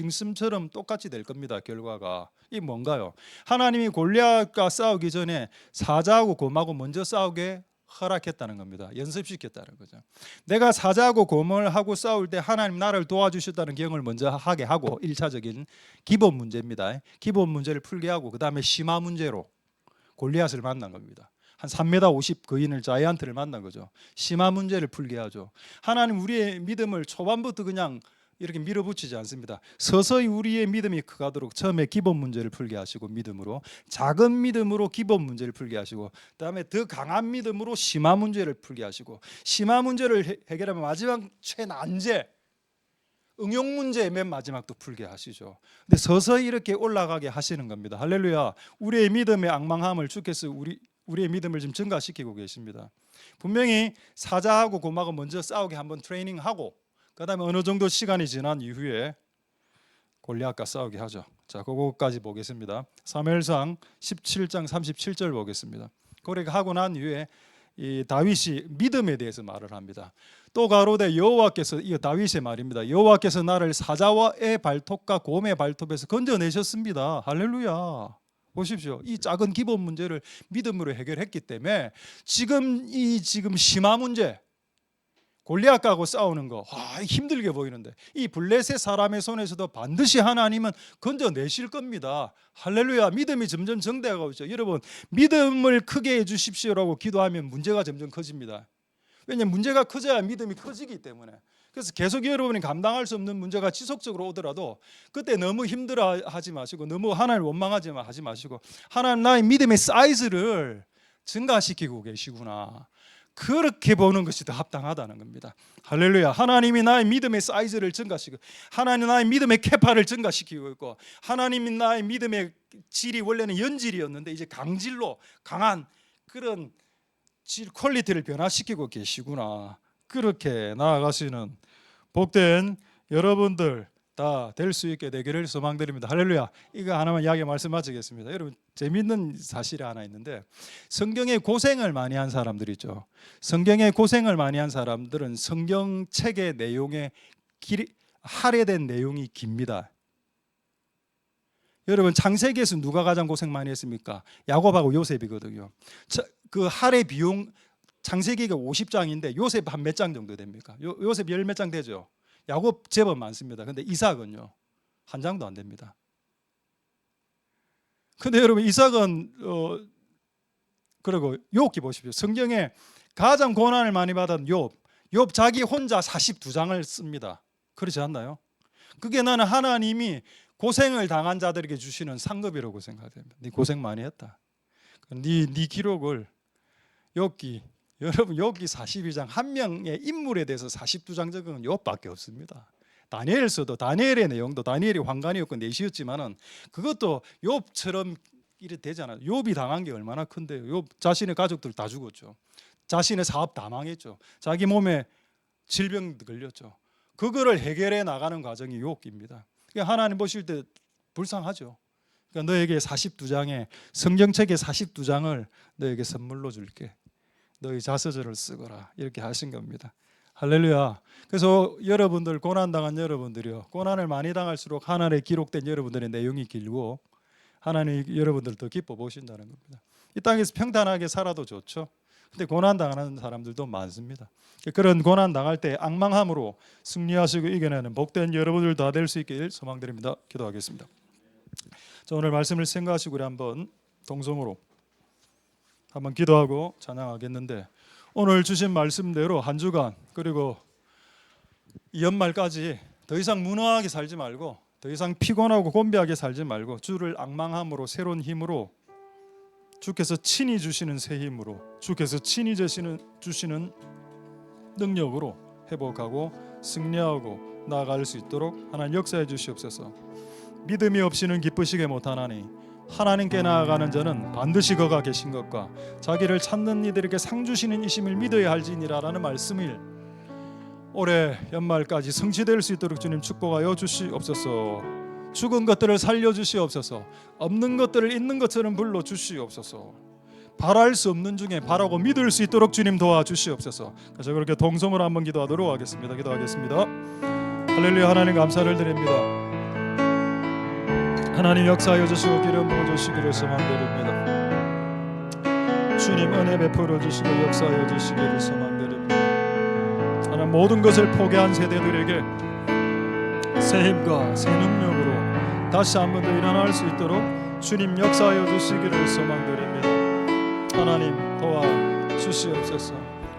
똑같이 될 겁니다. 결과가 이 뭔가요? 하나님이 골리앗과 싸우기 전에 사자하고 곰하고 먼저 싸우게 허락했다는 겁니다. 연습시켰다는 거죠. 내가 사자하고 곰을 하고 싸울 때 하나님 나를 도와주셨다는 경험을 먼저 하게 하고 1차적인 기본 문제입니다. 기본 문제를 풀게 하고 그 다음에 심화 문제로 골리앗을 만난 겁니다. 한 3m 50 거인을 자이언트를 만난 거죠. 심화 문제를 풀게 하죠. 하나님 우리의 믿음을 초반부터 그냥 이렇게 밀어붙이지 않습니다. 서서히 우리의 믿음이 커가도록 처음에 기본 문제를 풀게 하시고 믿음으로 작은 믿음으로 기본 문제를 풀게 하시고 그다음에 더 강한 믿음으로 심화 문제를 풀게 하시고 심화 문제를 해결하면 마지막 최난제 응용 문제 맨 마지막도 풀게 하시죠. 근데 서서히 이렇게 올라가게 하시는 겁니다. 할렐루야. 우리의 믿음의 앙망함을 주께서 우리의 믿음을 지금 증가시키고 계십니다. 분명히 사자하고 곰하고 먼저 싸우게 한번 트레이닝하고 그다음에 어느 정도 시간이 지난 이후에 골리앗과 싸우게 하죠. 자, 그거까지 보겠습니다. 사무엘상 17장 37절 보겠습니다. 그렇게 하고 난 이후에 이 다윗이 믿음에 대해서 말을 합니다. 또 가로되 여호와께서, 이거 다윗의 말입니다. 여호와께서 나를 사자의 발톱과 곰의 발톱에서 건져내셨습니다. 할렐루야. 보십시오. 이 작은 기본 문제를 믿음으로 해결했기 때문에 지금 심화 문제 골리앗하고 싸우는 거 힘들게 보이는데 이 블레셋 사람의 손에서도 반드시 하나님은 건져내실 겁니다. 할렐루야. 믿음이 점점 정대하고 있죠. 여러분 믿음을 크게 해주십시오라고 기도하면 문제가 점점 커집니다. 왜냐하면 문제가 커져야 믿음이 커지기 때문에. 그래서 계속 여러분이 감당할 수 없는 문제가 지속적으로 오더라도 그때 너무 힘들어하지 마시고 너무 하나님을 원망하지 마시고 하나님 나의 믿음의 사이즈를 증가시키고 계시구나. 그렇게 보는 것이 더 합당하다는 겁니다. 할렐루야. 하나님이 나의 믿음의 사이즈를 증가시키고 하나님이 나의 믿음의 캐파를 증가시키고 있고 하나님이 나의 믿음의 질이 원래는 연질이었는데 이제 강질로 강한 그런 질 퀄리티를 변화시키고 계시구나. 그렇게 나아가시는 복된 여러분들 다 될 수 있게 되기를 소망드립니다. 할렐루야. 이거 하나만 이야기 말씀 마치겠습니다. 여러분 재밌는 사실이 하나 있는데 성경에 고생을 많이 한 사람들 있죠. 성경에 고생을 많이 한 사람들은 성경책의 내용에 할애된 내용이 깁니다. 여러분 창세기에서 누가 가장 고생 많이 했습니까? 야곱하고 요셉이거든요. 그 할애 비용 창세기가 50장인데 요셉 한 몇 장 정도 됩니까? 요셉 열 몇 장 되죠. 야곱 제법 많습니다. 근데 이삭은요 한 장도 안 됩니다. 근데 여러분 이삭은 그리고 욥기 보십시오. 성경에 가장 고난을 많이 받은 욥 자기 혼자 42장을 씁니다. 그렇지 않나요? 그게 나는 하나님이 고생을 당한 자들에게 주시는 상급이라고 생각됩니다. 네 고생 많이 했다. 네 기록을 욥기 여러분 욥기 42장 한 명의 인물에 대해서 42장 적은 욥밖에 없습니다. 다니엘서도 다니엘의 내용도 다니엘이 환관이었고 내시였지만은 그것도 욥처럼 이래 되잖아요. 욥이 당한 게 얼마나 큰데요. 욥 자신의 가족들 다 죽었죠. 자신의 사업 다 망했죠. 자기 몸에 질병 걸렸죠. 그거를 해결해 나가는 과정이 욥기입니다. 그러니까 하나님 보실 때 불쌍하죠. 그러니까 너에게 42장의 성경책의 42장을 너에게 선물로 줄게. 너희 자서전을 쓰거라. 이렇게 하신 겁니다. 할렐루야. 그래서 여러분들 고난당한 여러분들이요. 고난을 많이 당할수록 하나님의 기록된 여러분들의 내용이 길고 하나님이 여러분들을 더 기뻐 보신다는 겁니다. 이 땅에서 평탄하게 살아도 좋죠. 근데 고난당하는 사람들도 많습니다. 그런 고난당할 때 앙망함으로 승리하시고 이겨내는 복된 여러분들 다 될 수 있길 소망드립니다. 기도하겠습니다. 자, 오늘 말씀을 생각하시고 우리 한번 동성으로 한번 기도하고 찬양하겠는데 오늘 주신 말씀대로 한 주간 그리고 이 연말까지 더 이상 무능하게 살지 말고 더 이상 피곤하고 곤비하게 살지 말고 주를 앙망함으로 새로운 힘으로 주께서 친히 주시는 새 힘으로 주께서 친히 주시는 능력으로 회복하고 승리하고 나아갈 수 있도록 하나님 역사해 주시옵소서. 믿음이 없이는 기쁘시게 못하나니 하나님께 나아가는 자는 반드시 그가 계신 것과 자기를 찾는 이들에게 상 주시는 이심을 믿어야 할지니라라는 말씀을 올해 연말까지 성취될 수 있도록 주님 축복하여 주시옵소서. 죽은 것들을 살려주시옵소서. 없는 것들을 있는 것처럼 불러주시옵소서. 바랄 수 없는 중에 바라고 믿을 수 있도록 주님 도와주시옵소서. 그래서 그렇게 동성으로 한번 기도하도록 하겠습니다. 기도하겠습니다. 할렐루야. 하나님 감사를 드립니다. 하나님 역사하여 주시고 기름 부어주시기를 소망드립니다. 주님 은혜 베풀어 주시고 역사하여 주시기를 소망드립니다. 하나님 모든 것을 포기한 세대들에게 새 힘과 새 능력으로 다시 한 번 더 일어날 수 있도록 주님 역사하여 주시기를 소망드립니다. 하나님 도와주시옵소서.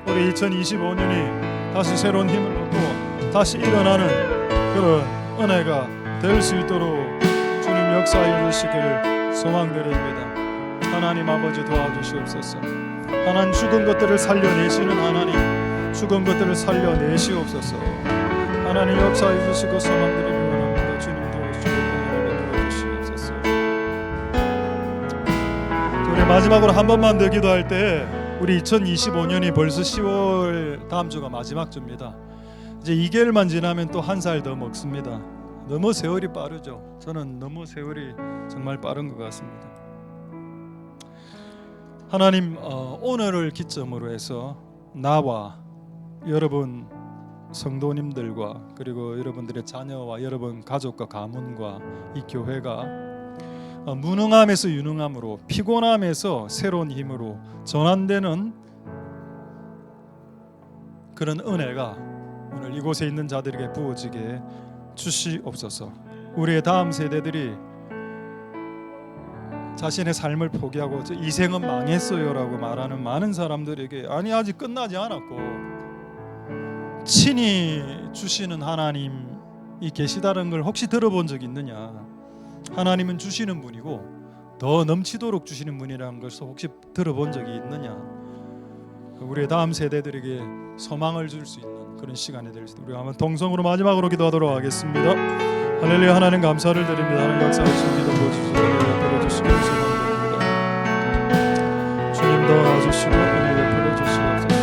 우리 2025년이 다시 새로운 힘을 얻고 다시 일어나는 그런 은혜가 될 수 있도록 주님 역사하여 주시기를 소망드립니다. 하나님 아버지 도와주시옵소서. 하나님 죽은 것들을 살려내시는 하나님 죽은 것들을 살려내시옵소서. 하나님 역사해 주시고 소망드리기 원합니다. 주님 도와주시고 은혜를 베풀어 주시옵소서. 우리 마지막으로 한 번만 더 기도할 때 우리 2025년이 벌써 10월 다음 주가 마지막 주입니다. 이제 2개월만 지나면 또 한 살 더 먹습니다. 너무 세월이 빠르죠. 저는 너무 세월이 정말 빠른 것 같습니다. 하나님 오늘을 기점으로 해서 나와 여러분 성도님들과 그리고 여러분들의 자녀와 여러분 가족과 가문과 이 교회가 무능함에서 유능함으로 피곤함에서 새로운 힘으로 전환되는 그런 은혜가 오늘 이곳에 있는 자들에게 부어지게 주시옵소서. 우리의 다음 세대들이 자신의 삶을 포기하고 이 생은 망했어요 라고 말하는 많은 사람들에게 아니 아직 끝나지 않았고 친히 주시는 하나님이 계시다는 걸 혹시 들어본 적 있느냐. 하나님은 주시는 분이고 더 넘치도록 주시는 분이라는 것을 혹시 들어본 적이 있느냐. 우리의 다음 세대들에게 소망을 줄 수 있는 그런 시간이 될 수 있도록 우리가 한번 동성으로 마지막으로 기도하도록 하겠습니다. 할렐루야. 하나님 감사를 드립니다. 하나님 역사하신 기도 보여주시고 베풀어 주시기를 소망드립니다. 주님 도와주시고 은혜 베풀어 주시옵소서.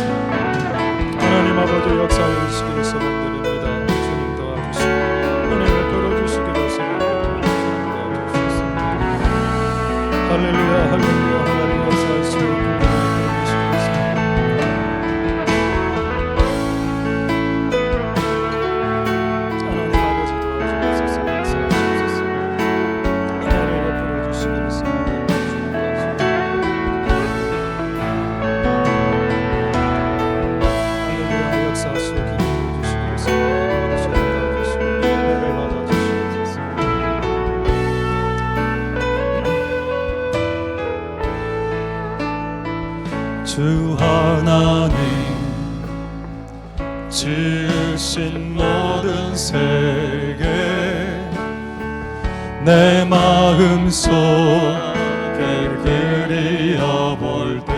하나님 아버지 역사하여 주시기를 소망드립니다. 주님 도와주시고 은혜 베풀어 주시기를 소망드립니다. 주님 도와주시옵소서. 할렐루야. 할렐루야. 하나님 역사하시고 하나님 지으신 모든 세계 내 마음속에 그리어볼 때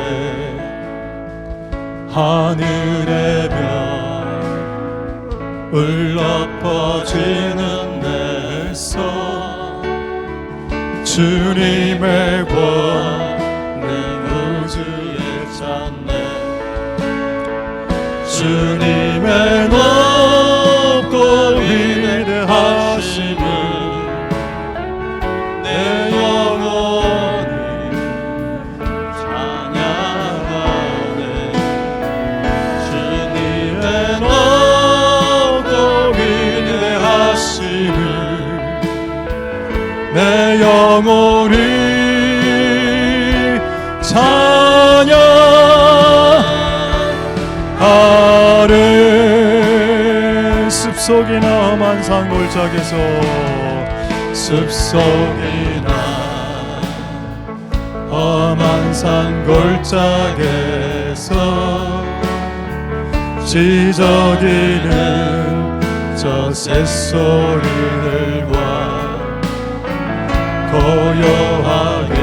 하늘의 별 울려퍼지는 내 손 주님의 권능 우주에 찼네 주님의 높고 위대하심을 내 영혼이 찬양하네 주님의 높고 위대하심을 내 영혼이 찬양하네 숲속이나 험한 산골짜기에서 숲속이나 험한 산골짜기에서 지저귀는 저 새소리들과 고요하게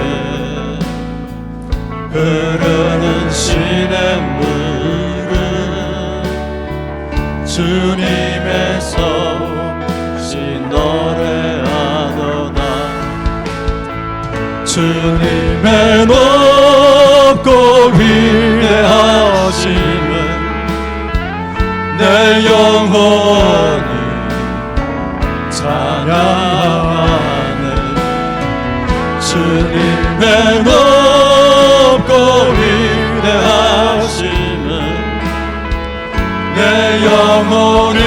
흐르는 시냇물은 주님의 성신 노래하도다 주님의 높고 위대하심은 내 영혼이 찬양하네 주님의 높고 위대하심은 내 영혼이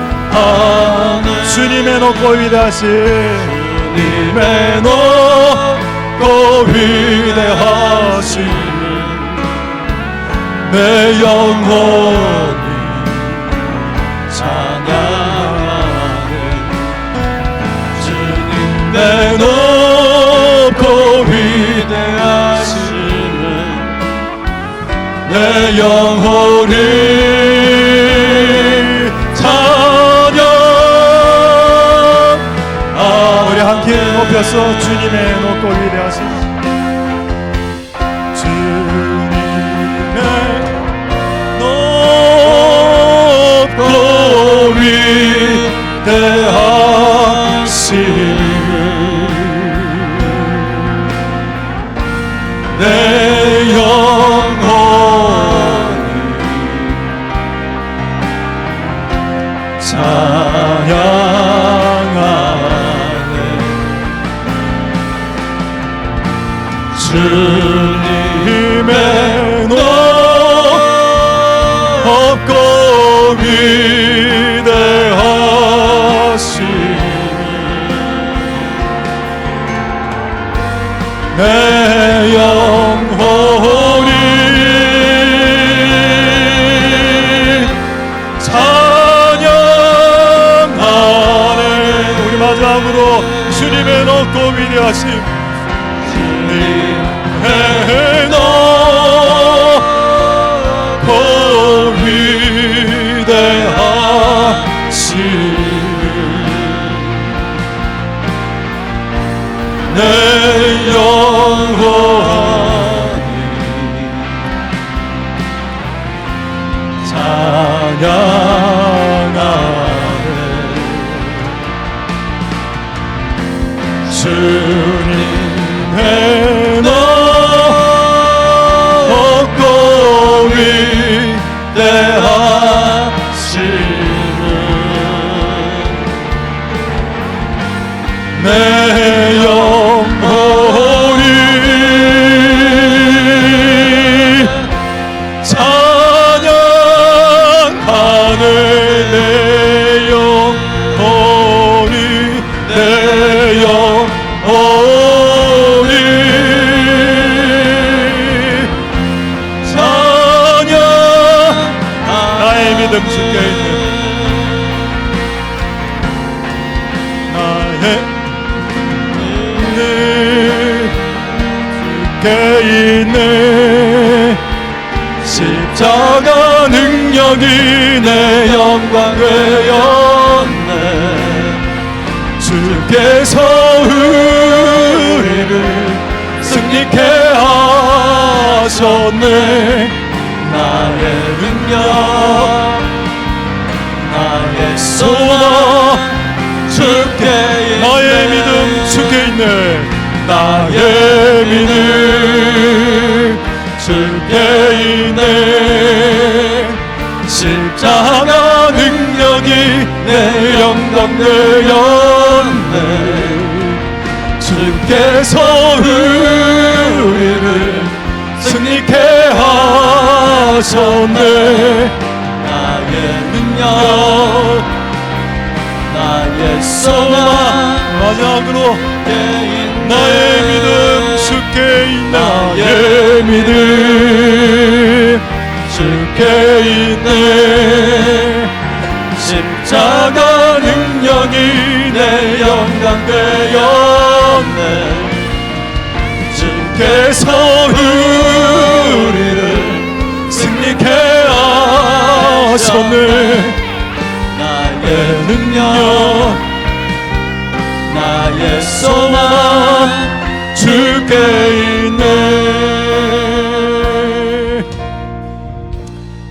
찬양하네 주님의 높고 위대하심 주님의 높고 위대하심은 내 영혼이 찬양하네 주님의 높고 위대하심은 내 영혼이 찬양 우리 함께 높여서 주님의 높고 위대하심 주님의 높고 위대하심을 내 영혼이 찬양하네 주님의 높고 위대하심을 내 영혼이 찬양하네 우리 마지막으로 주님의 높고 위대하심 주님의 높고 위대하심을 내 영혼이 찬양하네 주님의 높고 위대하심을 내 영혼이 찬양하네 내 영혼이 내 영혼이 찬양 나의 믿음 주께 있는 나의 주께 있네. 십자가 능력이 내 영광 되었네. 주께서 우리를 승리케 하셨네. 나의 능력, 나의 소망 주께 있네. 나의 믿음 주께 있네. 나의 믿음 주께 있네. 십자가 능력이 내 영광 되었네. 주께서 우리를 승리케 하셨네. 나의 능력, 나의 소망 마지막으로 나의 믿음 주께 있네. 나의 믿음 주께 있네. 십자가 능력이 내 영광 되었네. 주께서 우리를 승리케 하셨네. 나의 능력, 나의 소망 주께 있네.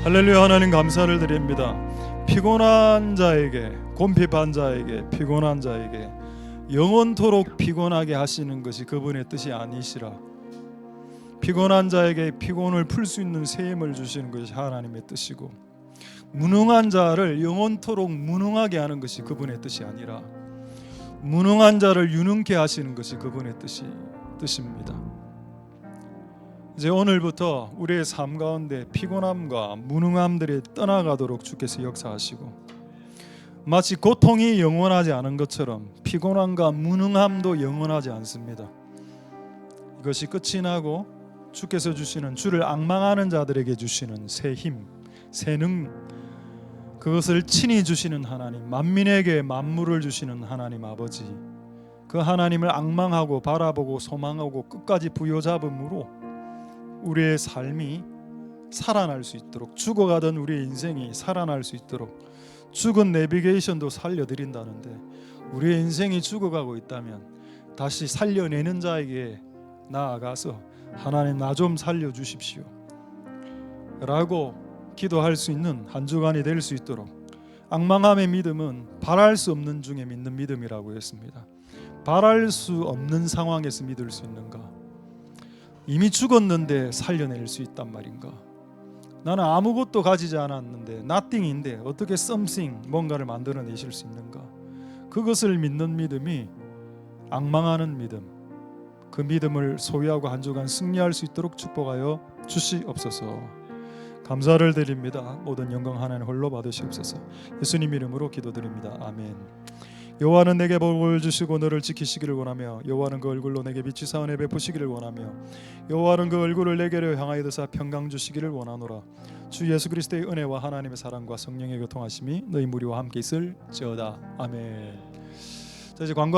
할렐루야. 하나님 감사를 드립니다. 피곤한 자에게, 곰핍한 자에게, 피곤한 자에게 영원토록 피곤하게 하시는 것이 그분의 뜻이 아니시라. 피곤한 자에게 피곤을 풀 수 있는 새 힘을 주시는 것이 하나님의 뜻이고, 무능한 자를 영원토록 무능하게 하는 것이 그분의 뜻이 아니라 무능한 자를 유능케 하시는 것이 그분의 뜻입니다. 이제 오늘부터 우리의 삶 가운데 피곤함과 무능함들이 떠나가도록 주께서 역사하시고, 마치 고통이 영원하지 않은 것처럼 피곤함과 무능함도 영원하지 않습니다. 이것이 끝이 나고 주께서 주시는, 주를 앙망하는 자들에게 주시는 새 힘, 새 능, 그것을 친히 주시는 하나님, 만민에게 만물을 주시는 하나님 아버지, 그 하나님을 앙망하고 바라보고 소망하고 끝까지 부여잡음으로 우리의 삶이 살아날 수 있도록, 죽어가던 우리의 인생이 살아날 수 있도록 죽은 내비게이션도 살려드린다는데, 우리의 인생이 죽어가고 있다면 다시 살려내는 자에게 나아가서 하나님 나 좀 살려주십시오 라고 기도할 수 있는 한 주간이 될 수 있도록, 앙망함의 믿음은 바랄 수 없는 중에 믿는 믿음이라고 했습니다. 바랄 수 없는 상황에서 믿을 수 있는가? 이미 죽었는데 살려낼 수 있단 말인가? 나는 아무것도 가지지 않았는데 nothing인데 어떻게 something, 뭔가를 만들어내실 수 있는가? 그것을 믿는 믿음이 앙망하는 믿음, 그 믿음을 소유하고 한 주간 승리할 수 있도록 축복하여 주시옵소서. 감사를 드립니다. 모든 영광 하나님 홀로 받으시옵소서. 예수님 이름으로 기도드립니다. 아멘. 여호와는 내게 복을 주시고 너를 지키시기를 원하며, 여호와는 그 얼굴로 내게 비치사 은혜 베푸시기를 원하며, 여호와는 그 얼굴을 내게로 향하여 드사 평강 주시기를 원하노라. 주 예수 그리스도의 은혜와 하나님의 사랑과 성령의 교통하심이 너희 무리와 함께 있을지어다. 아멘. 자, 이제 광고